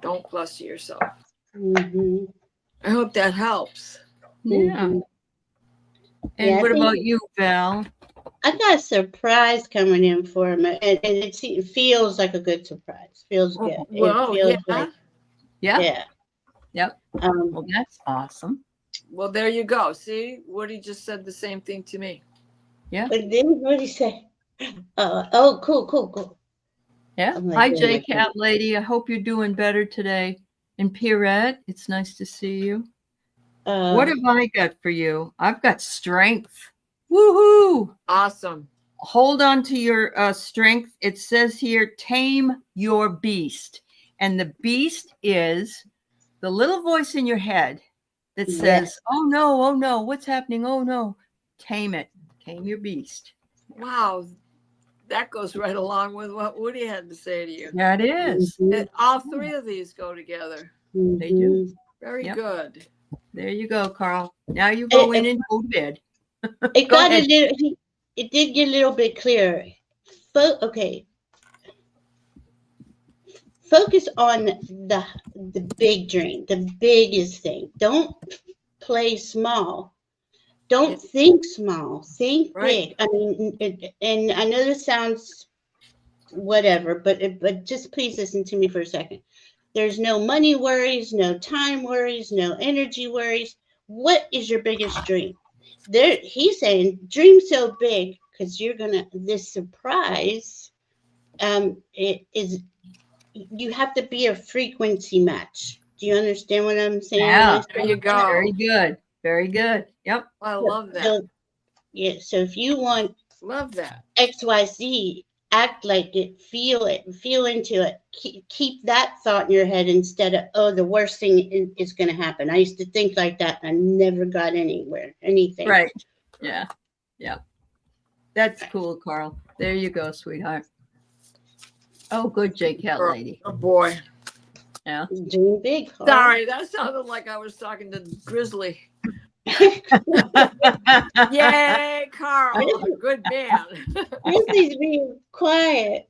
Don't fluster yourself. Mm-hmm. I hope that helps. Yeah. Mm-hmm. And what about you, Val? I got a surprise coming in for him, and it feels like a good surprise. Feels good. Well, it feels yeah. like, Yeah. Yep. Well, that's awesome. Well, there you go. See, Woody just said the same thing to me. Yeah. But then what did he say? Oh, cool. Yeah. Hi, J Cat Lady. I hope you're doing better today. And Pierrette, it's nice to see you. What have I got for you? I've got strength. Woohoo! Awesome. Hold on to your strength. It says here, tame your beast. And the beast is the little voice in your head that says, oh no, what's happening? Oh no. Tame it. Tame your beast. Wow. That goes right along with what Woody had to say to you. That is. All three of these go together. They do. Very good. There you go, Carl. Now you go in and go to bed. It did get a little bit clearer. Okay. Focus on the big dream, the biggest thing. Don't play small. Don't think small. Think big. I mean, and I know this sounds whatever, but just please listen to me for a second. There's no money worries, no time worries, no energy worries. What is your biggest dream? He's saying dream so big because you're gonna this surprise. It is. You have to be a frequency match. Do you understand what I'm saying? Yeah, there you go. Very good. Very good. Yep. I love that. So if you want XYZ, act like it, feel into it. Keep that thought in your head instead of, oh, the worst thing is going to happen. I used to think like that and I never got anything. Right. Yeah. That's cool, Carl. There you go, sweetheart. Oh, good, J Cat Lady. Oh boy. Yeah. Doing big. Carl. Sorry, that sounded like I was talking to Grizzly. Yay, Carl. Good man. Grizzly's being quiet.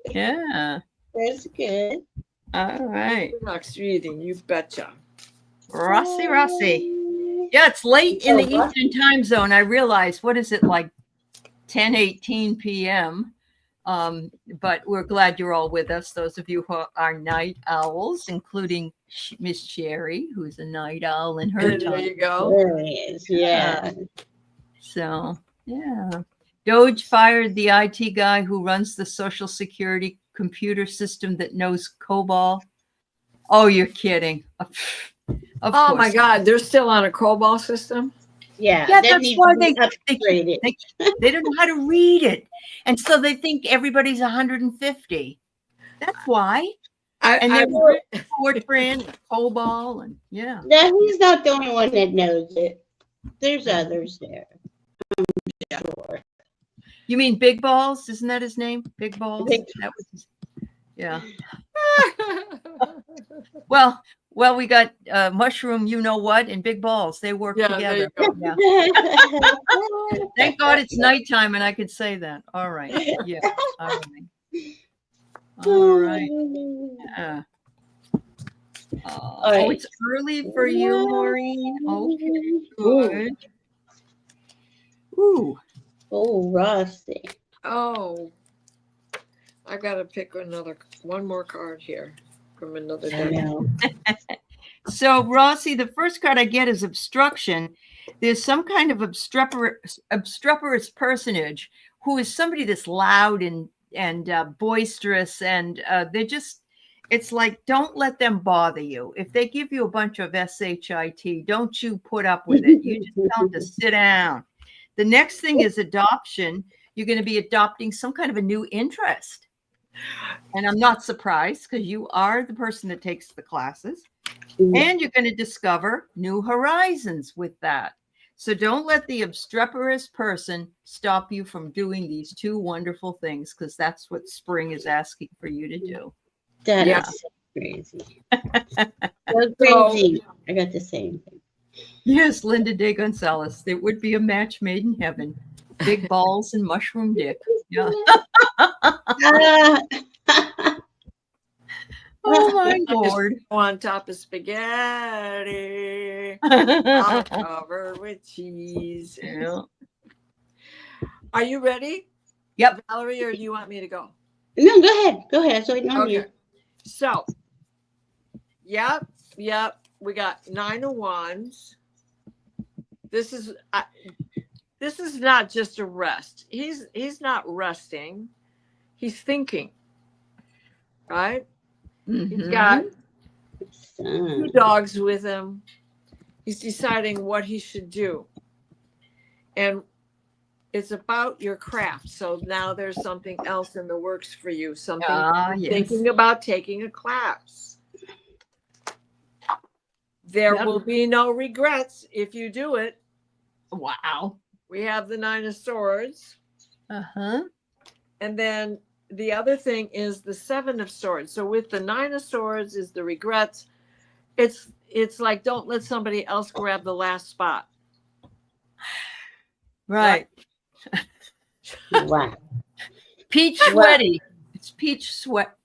Yeah. That's good. All right. EQUINOX reading, you betcha. Rossi. Yeah, it's late in the Eastern time zone. I realize, what is it, like 10:18 p.m.? But we're glad you're all with us, those of you who are night owls, including Miss Sherry, who's a night owl in her time. There you go. There he is. Yeah. So, yeah. Doge fired the IT guy who runs the Social Security computer system that knows COBOL. Oh, you're kidding. Of course. My God, they're still on a COBOL system? Yeah, that's why they don't know how to read it. And so they think everybody's 150. That's why. And they're Fortran, COBOL, and yeah. No, he's not the only one that knows it. There's others there. I'm sure. You mean Big Balls? Isn't that his name? Big Balls? Yeah. Well, we got Mushroom, you know what, and Big Balls. They work together. Yeah. Thank God it's nighttime and I could say that. All right. Yeah. All right. Yeah. Oh, it's early for you, Maureen. Okay, good. Ooh. Oh, Rossi. Oh, I got to pick one more card here from another deck. So, Rossi, the first card I get is obstruction. There's some kind of obstreperous personage who is somebody that's loud and boisterous, and they're just, it's like, don't let them bother you. If they give you a bunch of SHIT, don't you put up with it. You just tell them to sit down. The next thing is adoption. You're going to be adopting some kind of a new interest. And I'm not surprised because you are the person that takes the classes. And you're going to discover new horizons with that. So don't let the obstreperous person stop you from doing these two wonderful things, because that's what spring is asking for you to do. That is so crazy. So crazy. I got the same thing. Yes, Linda De Gonzalez. It would be a match made in heaven. Big balls and mushroom dick. Yeah. Oh my Lord. On top of spaghetti, all covered with cheese. Yeah. Are you ready? Yep. Valerie, or do you want me to go? No, go ahead. Go ahead. So Okay. So, yep. We got 9 of Wands. This is not just a rest. He's not resting. He's thinking. Right? Mm-hmm. He's got 2 dogs with him. He's deciding what he should do. And it's about your craft. So now there's something else in the works for you. Something thinking about taking a class. There will be no regrets if you do it. Wow. We have the 9 of Swords. Uh-huh. And then the other thing is the 7 of Swords. So with the 9 of Swords is the regrets. It's like, don't let somebody else grab the last spot. Right. Wow. Peach Sweaty. It's Peach Sweaty.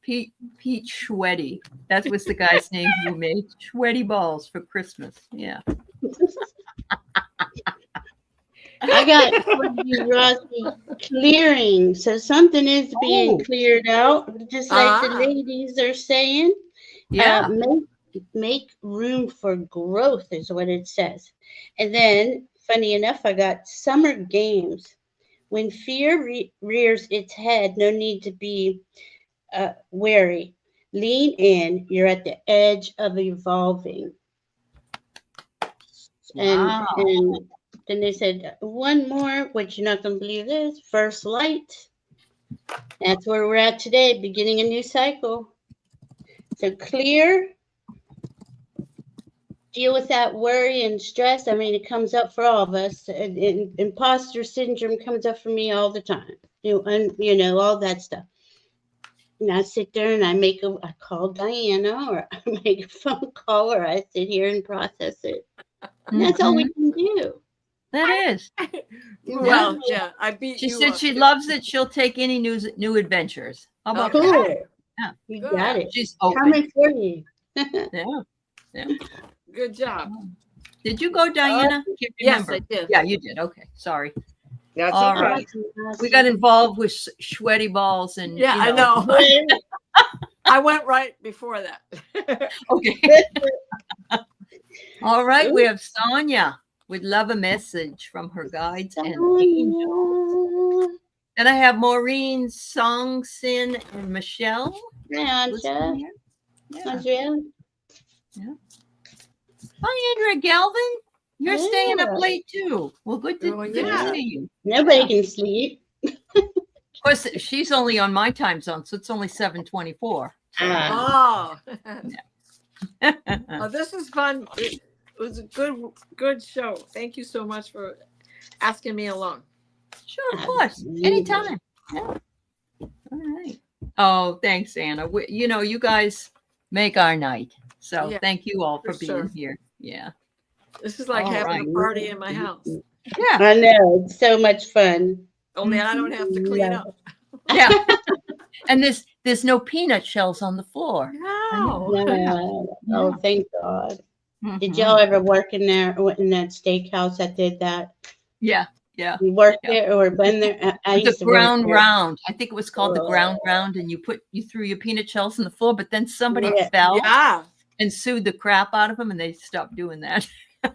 That was the guy's name who made sweaty balls for Christmas. Yeah. I got Rossi clearing. So something is being cleared out, just like the ladies are saying. Yeah. Make room for growth is what it says. And then, funny enough, I got summer games. When fear rears its head, no need to be wary. Lean in. You're at the edge of evolving. Wow. And then they said one more, which you're not going to believe this, first light. That's where we're at today, beginning a new cycle. So clear. Deal with that worry and stress. I mean, it comes up for all of us. And imposter syndrome comes up for me all the time. You know, all that stuff. And I sit there and I call Diana, or I make a phone call, or I sit here and process it. And that's all we can do. That is. Well, yeah, I beat you. She said she loves it. She'll take any new adventures. How about that? Cool. Yeah. You got it. She's open. Coming for you. Yeah. Good job. Did you go, Diana? Yes, I did. Yeah, you did. Okay. Sorry. That's all right. We got involved with sweaty balls and I know. I went right before that. Okay. All right. We have Sonia. Would love a message from her guides and angels. Then I have Maureen, Song Sin, and Michelle. Yeah. Hi, Andrea Galvin. You're staying up late too. Well, good to see you. Nobody can sleep. Of course, she's only on my time zone, so it's only 7:24. Oh, this is fun. It was a good show. Thank you so much for asking me along. Sure, of course. Anytime. Yeah. All right. Oh, thanks, Anna. You guys make our night. So thank you all for being here. Yeah. This is like having a party in my house. Yeah. I know. It's so much fun. Only I don't have to clean up. Yeah. And this there's no peanut shells on the floor. No. Oh, thank God. Mhm. Did y'all ever work in there, in that steakhouse that did that? Yeah. You worked there or been there? I The used to work ground there. round. I think it was called the ground round, and you threw your peanut shells on the floor, but then somebody fell and sued the crap out of them, and they stopped doing that.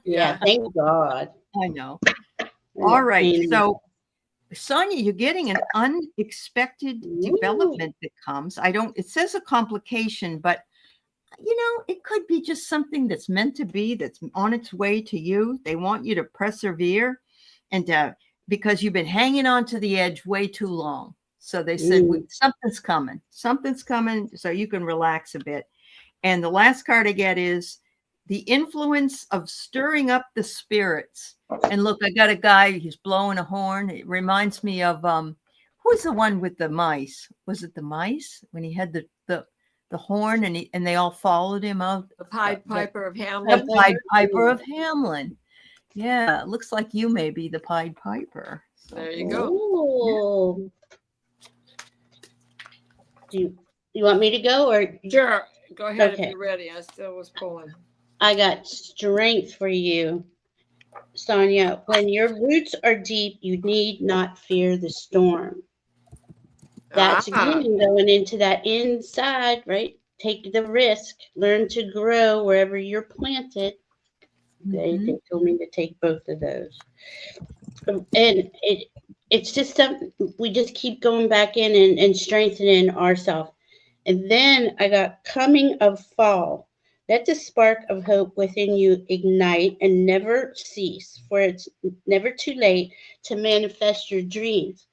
Yeah, thank God. I know. All right. So, Sonia, you're getting an unexpected development that comes. It says a complication, but it could be just something that's meant to be, that's on its way to you. They want you to persevere and because you've been hanging on to the edge way too long. So they said, something's coming, so you can relax a bit. And the last card I get is the influence of stirring up the spirits. And look, I got a guy, he's blowing a horn. It reminds me of, who's the one with the mice? Was it the mice when he had the horn and they all followed him out? The Pied Piper of Hamelin. The Pied Piper of Hamelin. Yeah, it looks like you may be the Pied Piper. So. There you go. Ooh. Do you want me to go or? Sure. Go ahead if you're ready. I still was pulling. I got strength for you, Sonia. When your roots are deep, you need not fear the storm. That's again going into that inside, right? Take the risk. Learn to grow wherever you're planted. They told me to take both of those. And it's just something we just keep going back in and strengthening ourselves. And then I got coming of fall. Let the spark of hope within you ignite and never cease, for it's never too late to manifest your dreams.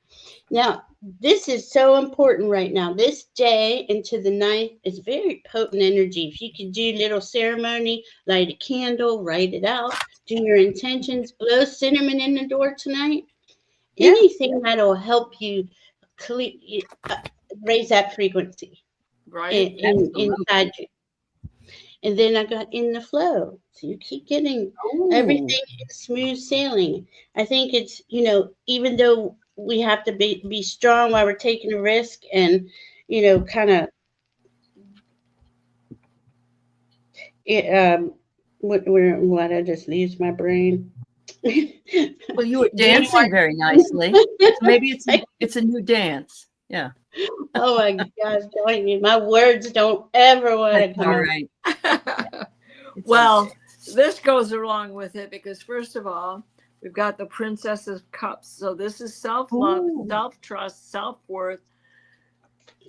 Now, this is so important right now. This day into the night is very potent energy. If you could do little ceremony, light a candle, write it out, do your intentions, blow cinnamon in the door tonight. Anything that'll help you raise that frequency inside you. And then I got in the flow. So you keep getting everything smooth sailing. I think it's, even though we have to be strong while we're taking a risk and, kind of, what, I just lose my brain. Well, you were dancing very nicely. So maybe it's a new dance. Yeah. Oh my gosh, my words don't ever want to come out. Right. Well, this goes along with it because first of all, we've got the Princess of Cups. So this is self-love, self-trust, self-worth.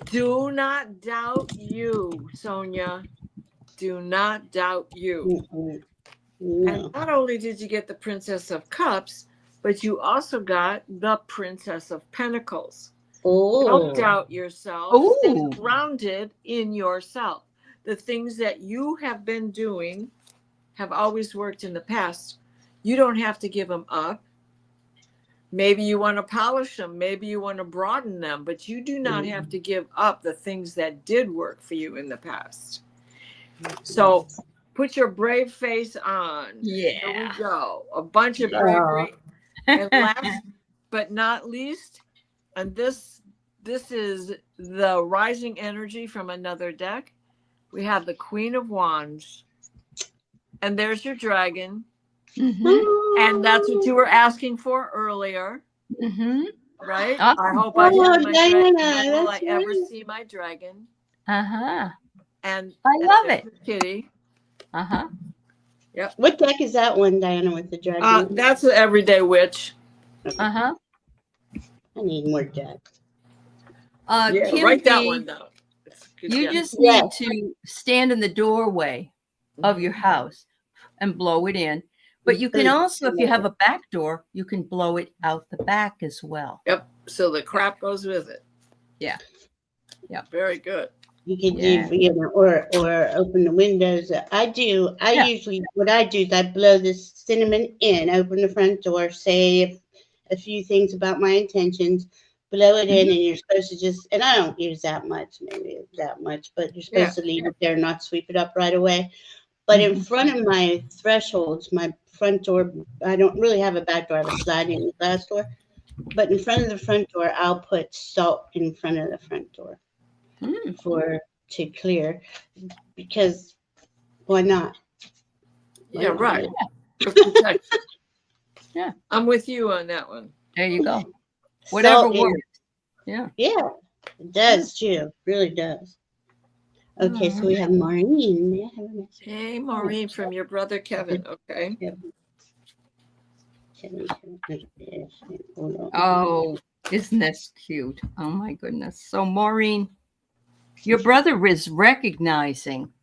Do not doubt you, Sonia. Do not doubt you. No. And not only did you get the Princess of Cups, but you also got the Princess of Pentacles. Don't doubt yourself. Stay grounded in yourself. The things that you have been doing have always worked in the past. You don't have to give them up. Maybe you want to polish them. Maybe you want to broaden them, but you do not have to give up the things that did work for you in the past. So put your brave face on. Yeah. Here we go. A bunch of bravery. And last but not least, and this is the rising energy from another deck. We have the Queen of Wands. And there's your dragon. And that's what you were asking for earlier. Right? I hope I have my dragon. Will I ever see my dragon? And I love it. Kitty. Yep. What deck is that one, Diana, with the dragon? That's the Everyday Witch. I need more decks. Write that one down. You just need to stand in the doorway of your house and blow it in. But you can also, if you have a back door, you can blow it out the back as well. Yep. So the crap goes with it. Yeah. Very good. You can do, or open the windows. Usually what I do is I blow the cinnamon in, open the front door, say a few things about my intentions, blow it in, and you're supposed to just, and I don't use that much, but you're supposed to leave it there, not sweep it up right away. But in front of my thresholds, my front door, I don't really have a back door, I have a sliding glass door. But in front of the front door, I'll put salt in front of the front door. to clear, because why not? Yeah, right. For protection. Yeah, I'm with you on that one. there you go. Whatever works. Yeah. Yeah, it does too. Really does. Okay, so we have Maureen. May I have a message? Hey, Maureen, from your brother Kevin. Okay. Yep. Hold on. Oh, isn't that cute? Oh my goodness. So Maureen, your brother is recognizing,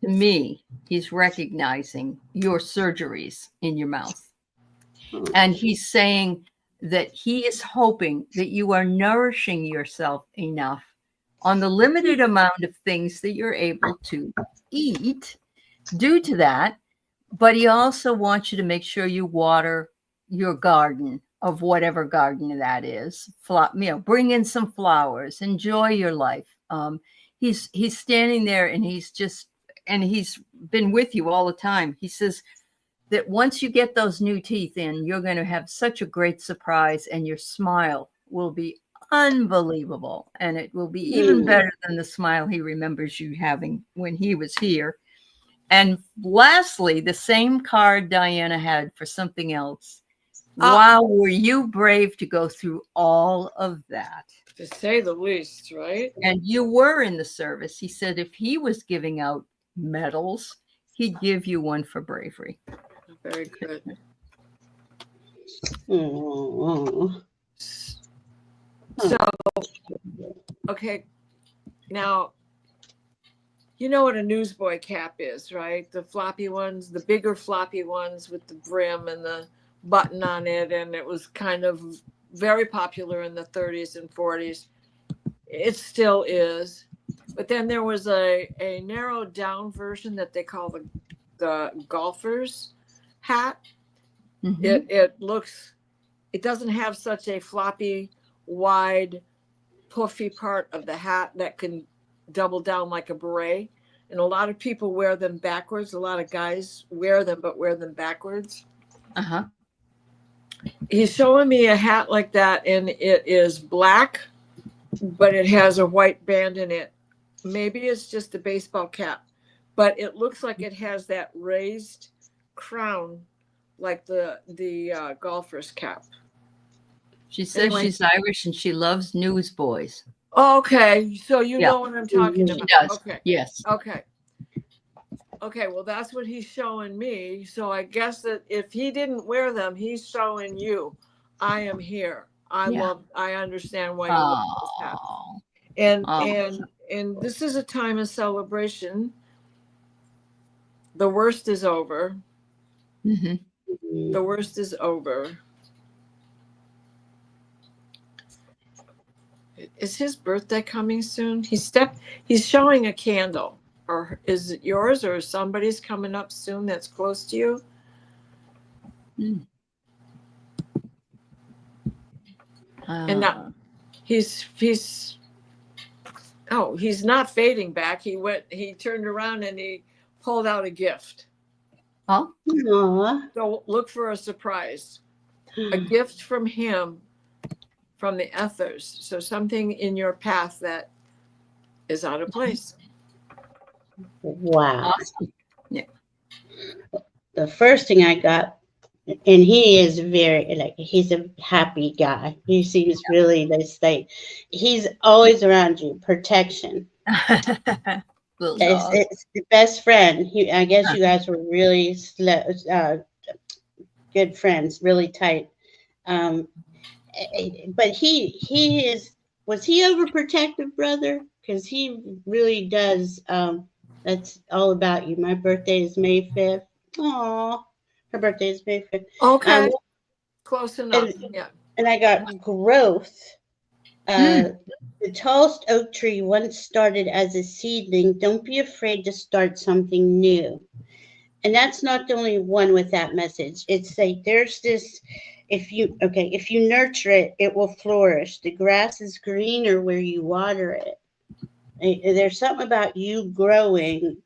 to me, he's recognizing your surgeries in your mouth. And he's saying that he is hoping that you are nourishing yourself enough on the limited amount of things that you're able to eat due to that. But he also wants you to make sure you water your garden, of whatever garden that is. Bring in some flowers, enjoy your life. He's standing there and he's been with you all the time. He says that once you get those new teeth in, you're going to have such a great surprise, and your smile will be unbelievable. And it will be even better than the smile he remembers you having when he was here. And lastly, the same card Diana had for something else. Wow, were you brave to go through all of that? To say the least, right? And you were in the service. He said if he was giving out medals, he'd give you one for bravery. Very good. So, okay, now, you know what a newsboy cap is, right? The floppy ones, the bigger floppy ones with the brim and the button on it. And it was kind of very popular in the 30s and 40s. It still is. But then there was a narrowed down version that they call the golfer's hat. It doesn't have such a floppy, wide, puffy part of the hat that can double down like a beret. And a lot of people wear them backwards. A lot of guys wear them, but wear them backwards. He's showing me a hat like that, and it is black, but it has a white band in it. Maybe it's just a baseball cap, but it looks like it has that raised crown like the golfer's cap. She says she's Irish and she loves newsboys. Okay, so you know what I'm talking about. She does. Okay. Yes. Okay. Well, that's what he's showing me. So I guess that if he didn't wear them, he's showing you, I am here. I understand why you love this hat. And this is a time of celebration. The worst is over. The worst is over. Is his birthday coming soon? He's showing a candle. Or is it yours, or somebody's coming up soon that's close to you? And now he's not fading back. He turned around and he pulled out a gift. Oh. So look for a surprise. A gift from him, from the ethers. So something in your path that is out of place. Wow. Awesome. Yeah. The first thing I got, and he is he's a happy guy. He seems really he's always around you. Protection. It's the best friend. I guess you guys were really good friends, really tight. But was he overprotective, brother? Because he really does. That's all about you. My birthday is May 5th. Aw, her birthday is May 5th. Okay, close enough. And I got growth. The tallest oak tree once started as a seedling. Don't be afraid to start something new. And that's not the only one with that message. It's like there's this, if you nurture it, it will flourish. The grass is greener where you water it. There's something about you growing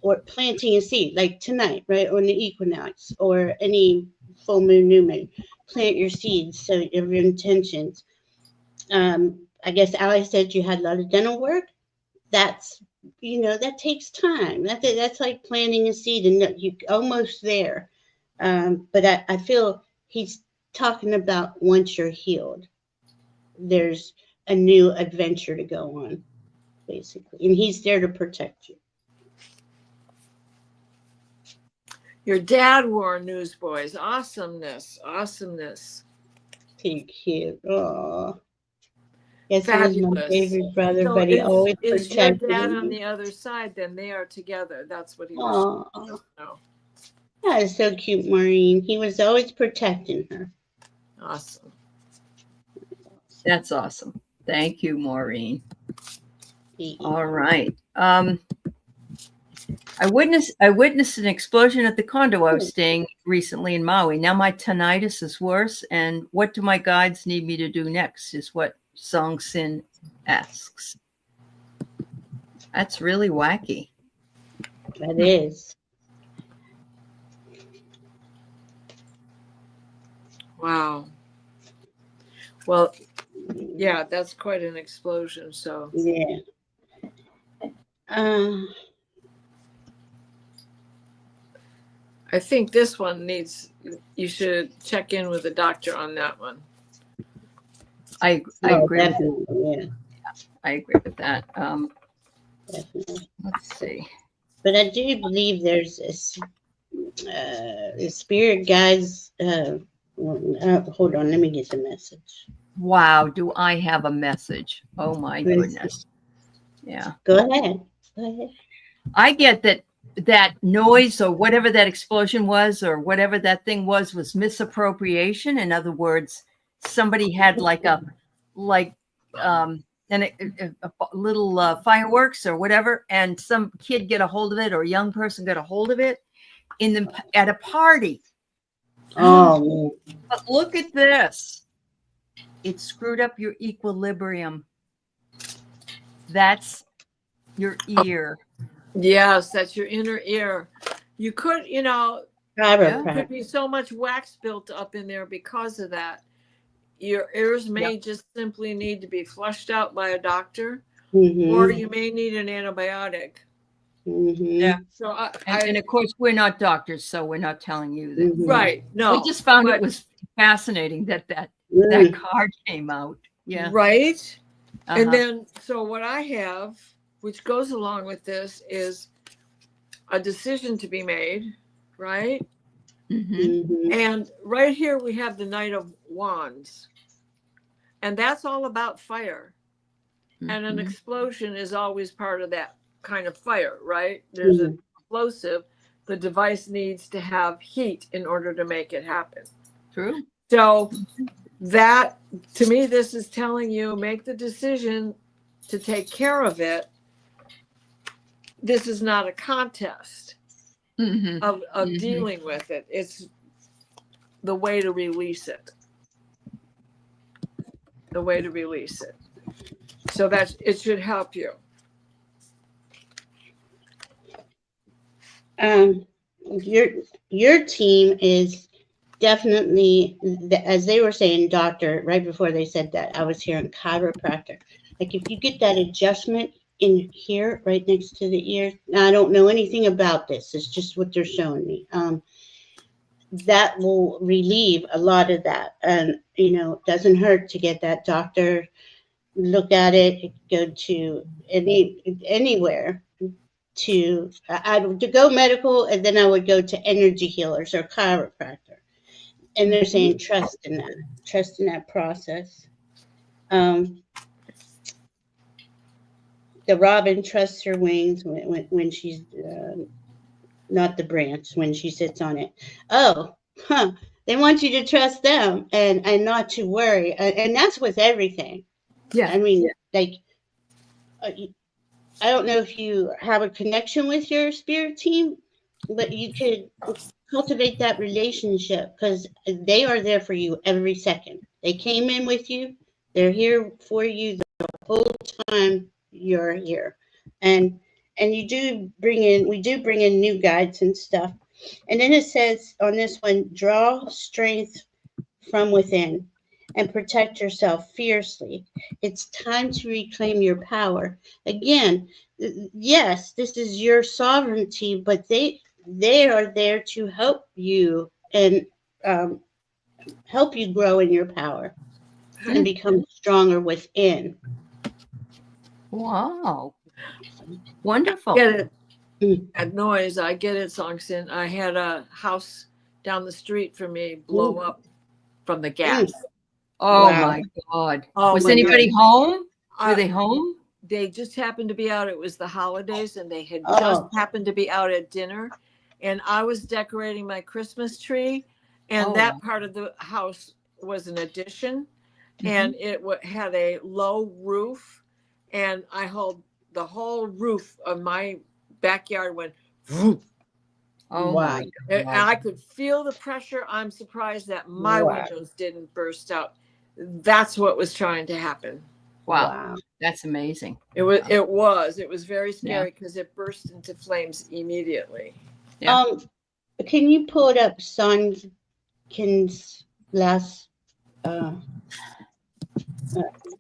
or planting a seed, like tonight, right? On the equinox or any full moon, new moon. Plant your seeds, so your intentions. I guess Ali said you had a lot of dental work. That's, that takes time. That's like planting a seed, and you almost there. But I feel he's talking about once you're healed, there's a new adventure to go on, basically, and he's there to protect you. Your dad wore Newsboys. Awesomeness. Thank you. Oh, yes, Fabulous. he was my favorite brother, So but he always is your protected dad me. on the other side? Then they are together. That's what he was. Oh, No. that is so cute, Maureen. He was always protecting her. Awesome. That's awesome. Thank you, Maureen. Yeah. All right. I witnessed an explosion at the condo I was staying recently in Maui. Now my tinnitus is worse, and what do my guides need me to do next is what Song Sin asks. That's really wacky. That is. Wow. Well, yeah, that's quite an explosion. So Yeah. I think this one you should check in with the doctor on that one. I agree. Definitely, yeah. I agree with that. Definitely. Let's see. But I do believe there's a spirit guides. Hold on, let me get the message. Wow, do I have a message? Oh my goodness. Yeah. Go ahead. I get that noise or whatever that explosion was or whatever that thing was misappropriation. In other words, somebody had a little fireworks or whatever, and some kid get a hold of it or a young person got a hold of it at a party. Oh, but look at this. It screwed up your equilibrium. That's your ear. Yes, that's your inner ear. You could, there could be so much wax built up in there because of that. Your ears may just simply need to be flushed out by a doctor, or you may need an antibiotic. Yeah. So and of course, we're not doctors, so we're not telling you that. Right. No. We just found it was fascinating that card came out. Yeah. Right. And then, so what I have, which goes along with this, is a decision to be made, right? And right here we have the Knight of Wands. And that's all about fire. And an explosion is always part of that kind of fire, right? There's an explosive. The device needs to have heat in order to make it happen. True. So that, to me, this is telling you, make the decision to take care of it. This is not a contest of dealing with it. It's the way to release it. The way to release it. So that it should help you. Your team is definitely, as they were saying, doctor, right before they said that, I was hearing chiropractor. Like if you get that adjustment in here, right next to the ear. Now I don't know anything about this. It's just what they're showing me. That will relieve a lot of that. And, it doesn't hurt to get that doctor, look at it, go to anywhere to go medical, and then I would go to energy healers or chiropractor. And they're saying trust in that process. The robin trusts her wings when she's not the branch, when she sits on it. They want you to trust them and not to worry. And that's with everything. Yeah. I mean, like, I don't know if you have a connection with your spirit team, but you could cultivate that relationship because they are there for you every second. They came in with you. They're here for you the whole time you're here. And we do bring in new guides and stuff. And then it says on this one, draw strength from within. and protect yourself fiercely. It's time to reclaim your power. Again, yes, this is your sovereignty, but they are there to help you and help you grow in your power and become stronger within. Wow. Wonderful. Get it at noise. I get it, Songsin. I had a house down the street from me blow up from the gas. Oh Wow. my God. Oh, Was my anybody God. home? Were they home? They just happened to be out. It was the holidays, and they had Oh. just happened to be out at dinner. And I was decorating my Christmas tree, and that part of the house was an addition, and it had a low roof, and the whole roof of my backyard went. Vroom. Oh Wow. my And God. I could feel the pressure. I'm surprised that my windows didn't burst out. That's what was trying to happen. Wow. That's amazing. It was very scary because it burst into flames immediately. Yeah. Can you pull it up Sonkin's last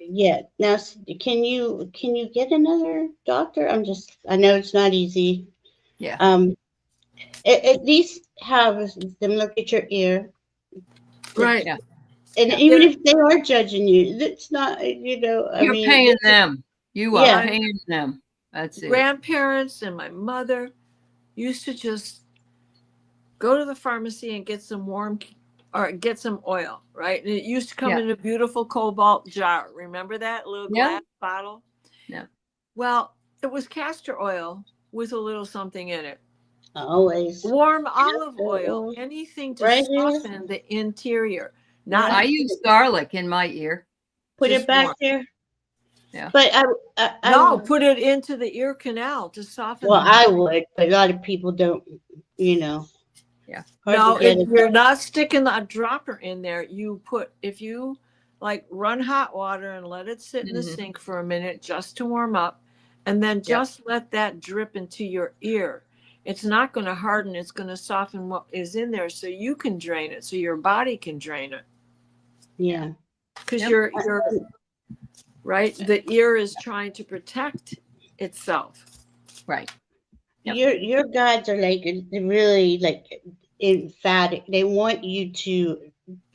yeah. Now can you get another doctor? I know it's not easy. Yeah. At least have them look at your ear. Right. Yeah. And even if they are judging you, it's not, You're paying them. You are paying them. That's it. Grandparents and my mother used to just go to the pharmacy and get some get some oil, right? And it used to come in a beautiful cobalt jar. Remember that little glass bottle? Yeah. Well, it was castor oil with a little something in it. Always. Warm olive oil, anything to soften the interior. I use garlic in my ear. Put it back there. Yeah. But I put it into the ear canal to soften. Well, I would, but a lot of people don't, Yeah. No, if you're not sticking a dropper in there, if you like run hot water and let it sit in the sink for a minute just to warm up, and then just let that drip into your ear. It's not going to harden. It's going to soften what is in there so you can drain it, so your body can drain it. Yeah. Because you're right. The ear is trying to protect itself. Right. Yep. Your guides are really emphatic. They want you to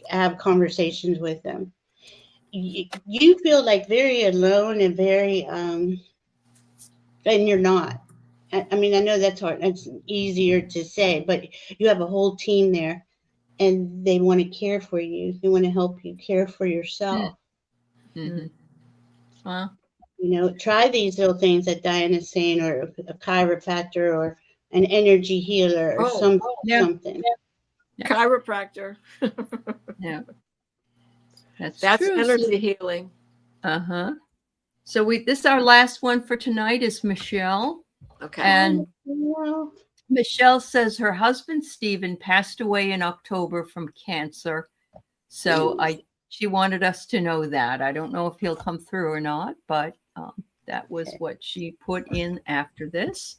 have conversations with them. You feel very alone and very and you're not. I mean, I know that's hard. That's easier to say, but you have a whole team there, and they want to care for you. They want to help you care for yourself. Try these little things that Diana's saying, or a chiropractor, or an energy healer, or something. Yeah. Chiropractor. Yeah. That's true. Energy So, healing. So this our last one for tonight is Michelle. Okay. And Michelle says her husband Stephen passed away in October from cancer. So she wanted us to know that. I don't know if he'll come through or not, but that was what she put in after this.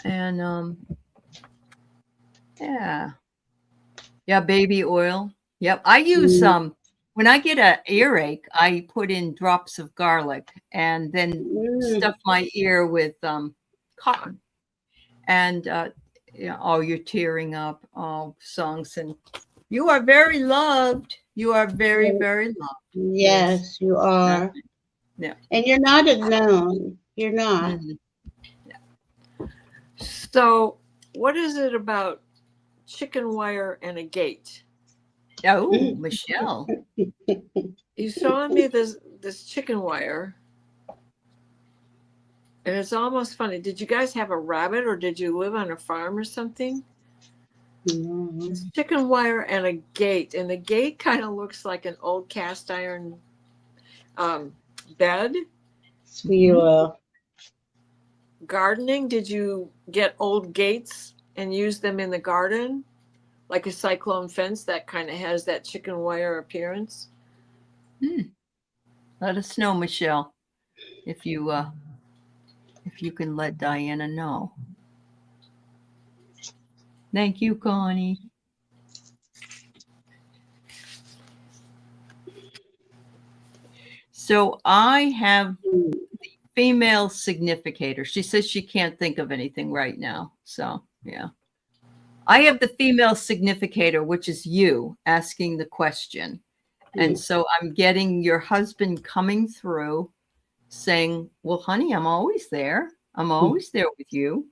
And baby oil. Yep. I use when I get an earache, I put in drops of garlic and then stuff my ear with cotton. And you're tearing up. Oh, songs, and you are very loved. You are very, very loved. Yes, you are. Yeah. And you're not alone. You're not. So, what is it about chicken wire and a gate? Oh, Michelle. You showing me this chicken wire. And it's almost funny. Did you guys have a rabbit, or did you live on a farm or something? It's chicken wire and a gate. And the gate kind of looks like an old cast iron bed. Sweet oil. Gardening, did you get old gates and use them in the garden? Like a cyclone fence that kind of has that chicken wire appearance? Let us know, Michelle, if you can let Diana know. Thank you, Connie. So I have the female significator. She says she can't think of anything right now. So, yeah. I have the female significator, which is you asking the question. And so I'm getting your husband coming through saying, well, honey, I'm always there. I'm always there with you.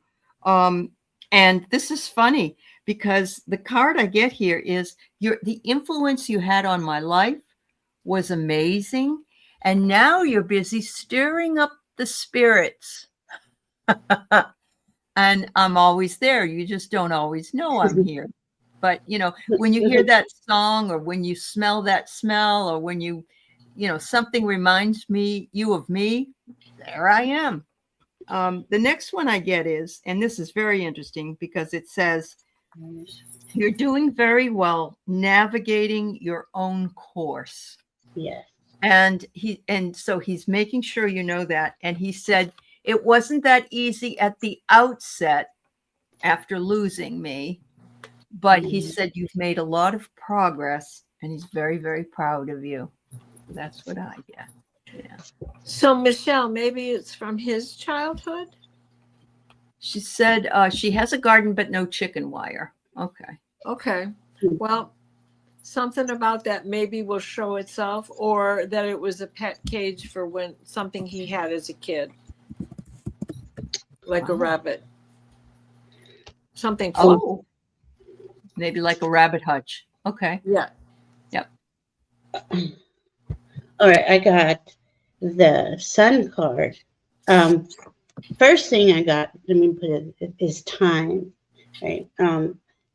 And this is funny because the card I get here is the influence you had on my life was amazing. And now you're busy stirring up the spirits. And I'm always there. You just don't always know I'm here. But, you know, when you hear that song or when you smell that smell or when you know, something reminds you of me, there I am. The next one I get is, and this is very interesting because it says, you're doing very well navigating your own course. Yes. And so he's making sure you know that. And he said, it wasn't that easy at the outset after losing me, but he said you've made a lot of progress and he's very, very proud of you. That's what I get. Yeah. So Michelle, maybe it's from his childhood? She said she has a garden, but no chicken wire. Okay. Okay. Well, something about that maybe will show itself, or that it was a pet cage for something he had as a kid. Like a rabbit. Something fun. Oh. Maybe like a rabbit hutch. Okay. Yeah. Yep. All right, I got the sun card. First thing I got, let me put it, is time. Right.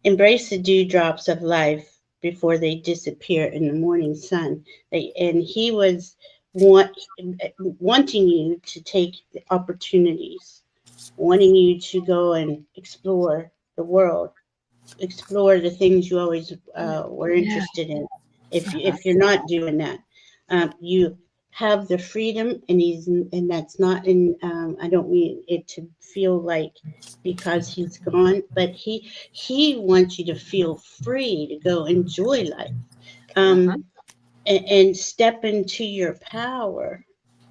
Embrace the dewdrops of life before they disappear in the morning sun. And he was wanting you to take the opportunities, wanting you to go and explore the world, explore the things you always were interested in. If you're not doing that, you have the freedom, and that's not in. I don't mean it to feel like because he's gone, but he wants you to feel free to go enjoy life, and step into your power.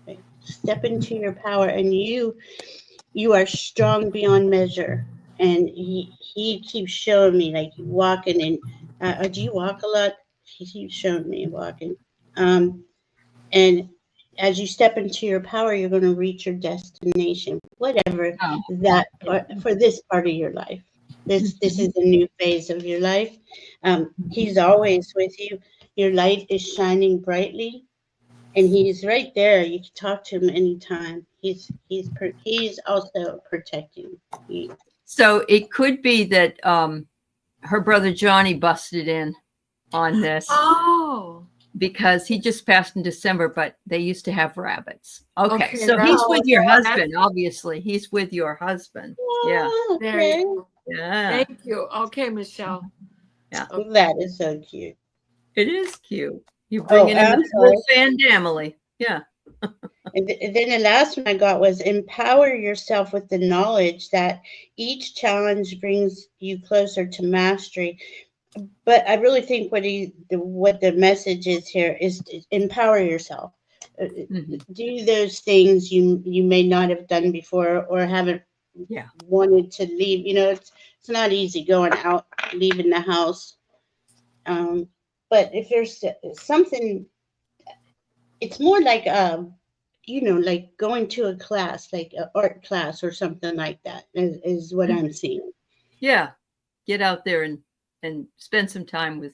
Right? Step into your power, and you are strong beyond measure. And he keeps showing me, like, walking, and do you walk a lot? He keeps showing me walking. And as you step into your power, you're going to reach your destination, whatever that for this part of your life. This is a new phase of your life. He's always with you. Your light is shining brightly, and he's right there. You can talk to him anytime. He's also protecting you. So it could be that her brother Johnny busted in on this. Oh. Because he just passed in December, but they used to have rabbits. Okay, so he's with your husband, obviously. He's with your husband. Yeah. There you go. Yeah. Thank you. Okay, Michelle. Yeah. That is so cute. It is cute. You're bringing in the whole family. Yeah. And then the last one I got was empower yourself with the knowledge that each challenge brings you closer to mastery. But I really think what the message is here is to empower yourself. Do those things you may not have done before or haven't wanted to leave. You know, it's not easy going out, leaving the house. But if there's something, it's more like like going to a class, like an art class or something like that is what I'm seeing. Yeah. Get out there and spend some time with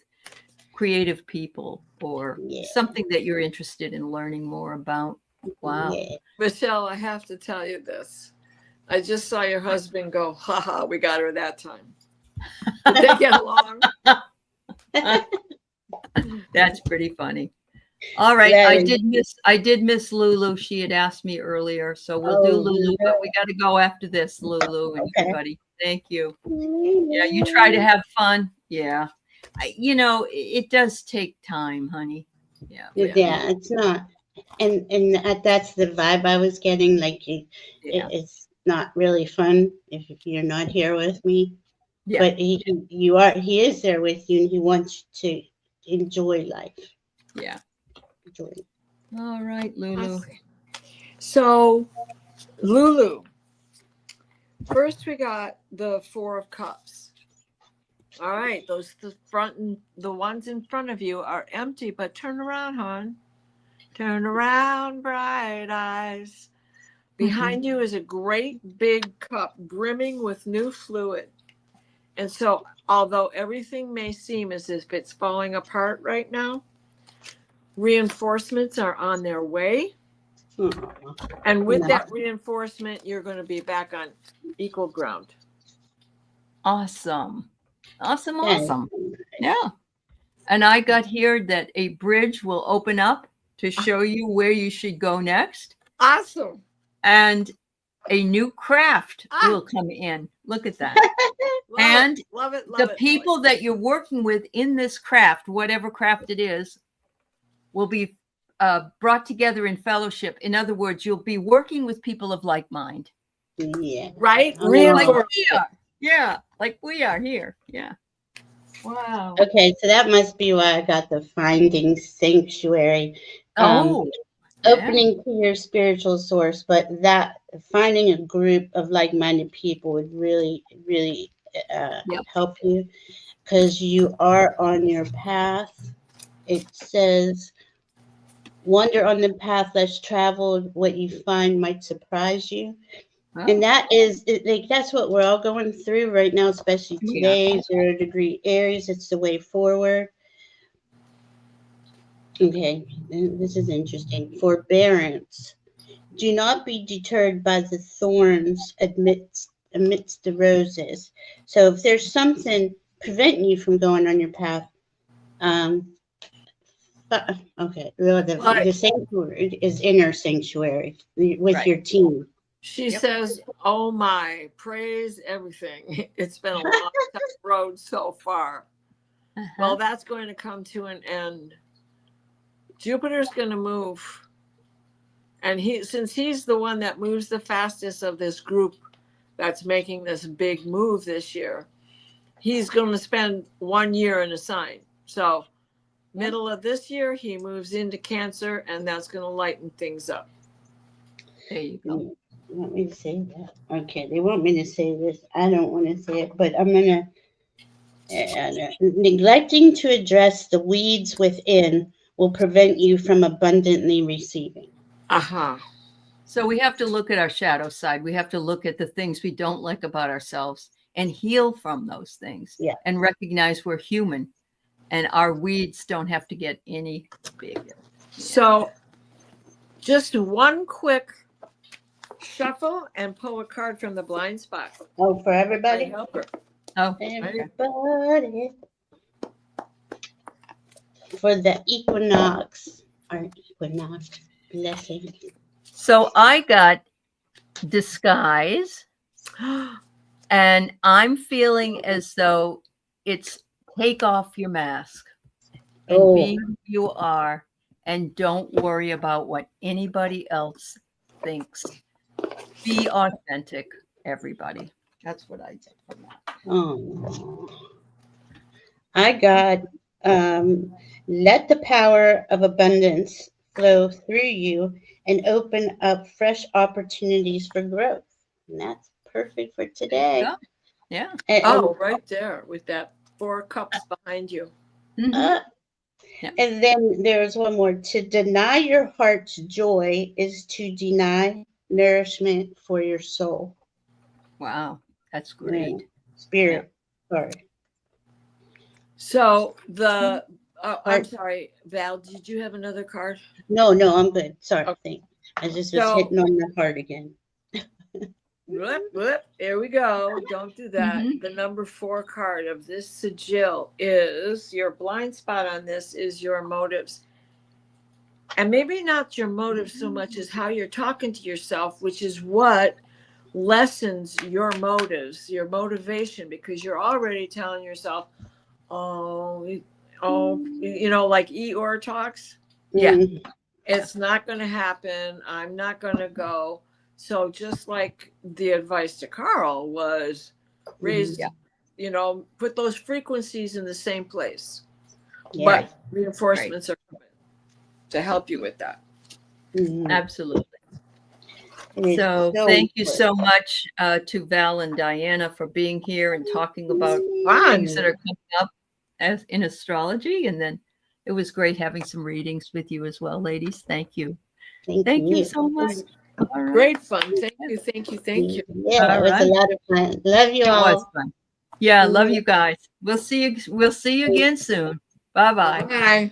creative people or something that you're interested in learning more about. Wow. Yeah. Michelle, I have to tell you this. I just saw your husband go, haha, we got her that time. Did they get along? That's pretty funny. All right. Yeah, I did miss Lulu. She had asked me earlier. So we'll do Lulu, but we got to go after this, Lulu and everybody. Thank you. Yeah, you try to have fun. Yeah. It does take time, honey. Yeah. Yeah, it's not. And that's the vibe I was getting. Like, it's not really fun if you're not here with me. Yeah. But he is there with you, and he wants you to enjoy life. Yeah. Enjoy. All right, Lulu. So, Lulu, first we got the Four of Cups. All right, the ones in front of you are empty, but turn around, hon. Turn around, bright eyes. Behind you is a great big cup brimming with new fluid. And so, although everything may seem as if it's falling apart right now, reinforcements are on their way. And with that reinforcement, you're going to be back on equal ground. Awesome. Awesome, awesome. Yeah. And I got here that a bridge will open up to show you where you should go next. Awesome. And a new craft will come in. Look at that. Love it. The people that you're working with in this craft, whatever craft it is, will be brought together in fellowship. In other words, you'll be working with people of like mind. Yeah. Right? Like we are. Yeah. Like we are here. Yeah. Wow. Okay, so that must be why I got the Finding Sanctuary. Opening to your spiritual source, but that finding a group of like-minded people would really, really help you, because you are on your path. It says, wander on the path less traveled. What you find might surprise you. And that is, that's what we're all going through right now, especially today, 0 degree Aries. It's the way forward. Okay, this is interesting. Forbearance. Do not be deterred by the thorns amidst the roses. So if there's something preventing you from going on your path, okay, the sanctuary is inner sanctuary with your team. She says, oh my, praise everything. It's been a long road so far. Well, that's going to come to an end. Jupiter's going to move. And since he's the one that moves the fastest of this group that's making this big move this year, he's going to spend 1 year in a sign. So middle of this year, he moves into Cancer, and that's going to lighten things up. There you go. You want me to say that? Okay, they want me to say this. I don't want to say it, but I'm going to. Neglecting to address the weeds within will prevent you from abundantly receiving. So we have to look at our shadow side. We have to look at the things we don't like about ourselves and heal from those things. And recognize we're human and our weeds don't have to get any bigger. So just one quick shuffle and pull a card from the blind spot. Oh, for everybody? Everybody. For the equinox, our equinox blessing. So I got disguise, and I'm feeling as though it's take off your mask and be who you are, and don't worry about what anybody else thinks. Be authentic, everybody. That's what I did from that. Oh, I got let the power of abundance flow through you and open up fresh opportunities for growth. And that's perfect for today. Yeah. And, right there with that 4 cups behind you. And then there's one more. To deny your heart's joy is to deny nourishment for your soul. Wow, that's great. Spirit. Sorry. So I'm sorry, Val, did you have another card? No, I'm good. Sorry. Okay. I just was hitting on the heart again. There we go. Don't do that. The number 4 card of this sigil is your blind spot on this is your motives. And maybe not your motives so much as how you're talking to yourself, which is what lessens your motives, your motivation, because you're already telling yourself, like Eeyore talks. It's not going to happen. I'm not going to go. So just like the advice to Carl was raise, put those frequencies in the same place. But reinforcements are coming to help you with that. Absolutely. So thank you so much to Val and Diana for being here and talking about things that are coming up as in astrology. And then it was great having some readings with you as well, ladies. Thank you. Thank you so much. Right. Great fun. Thank you. Thank you. Thank you. Yeah, it was a lot of fun. Love you all. It was fun. Yeah, love you guys. We'll see you again soon. Bye-bye. Bye.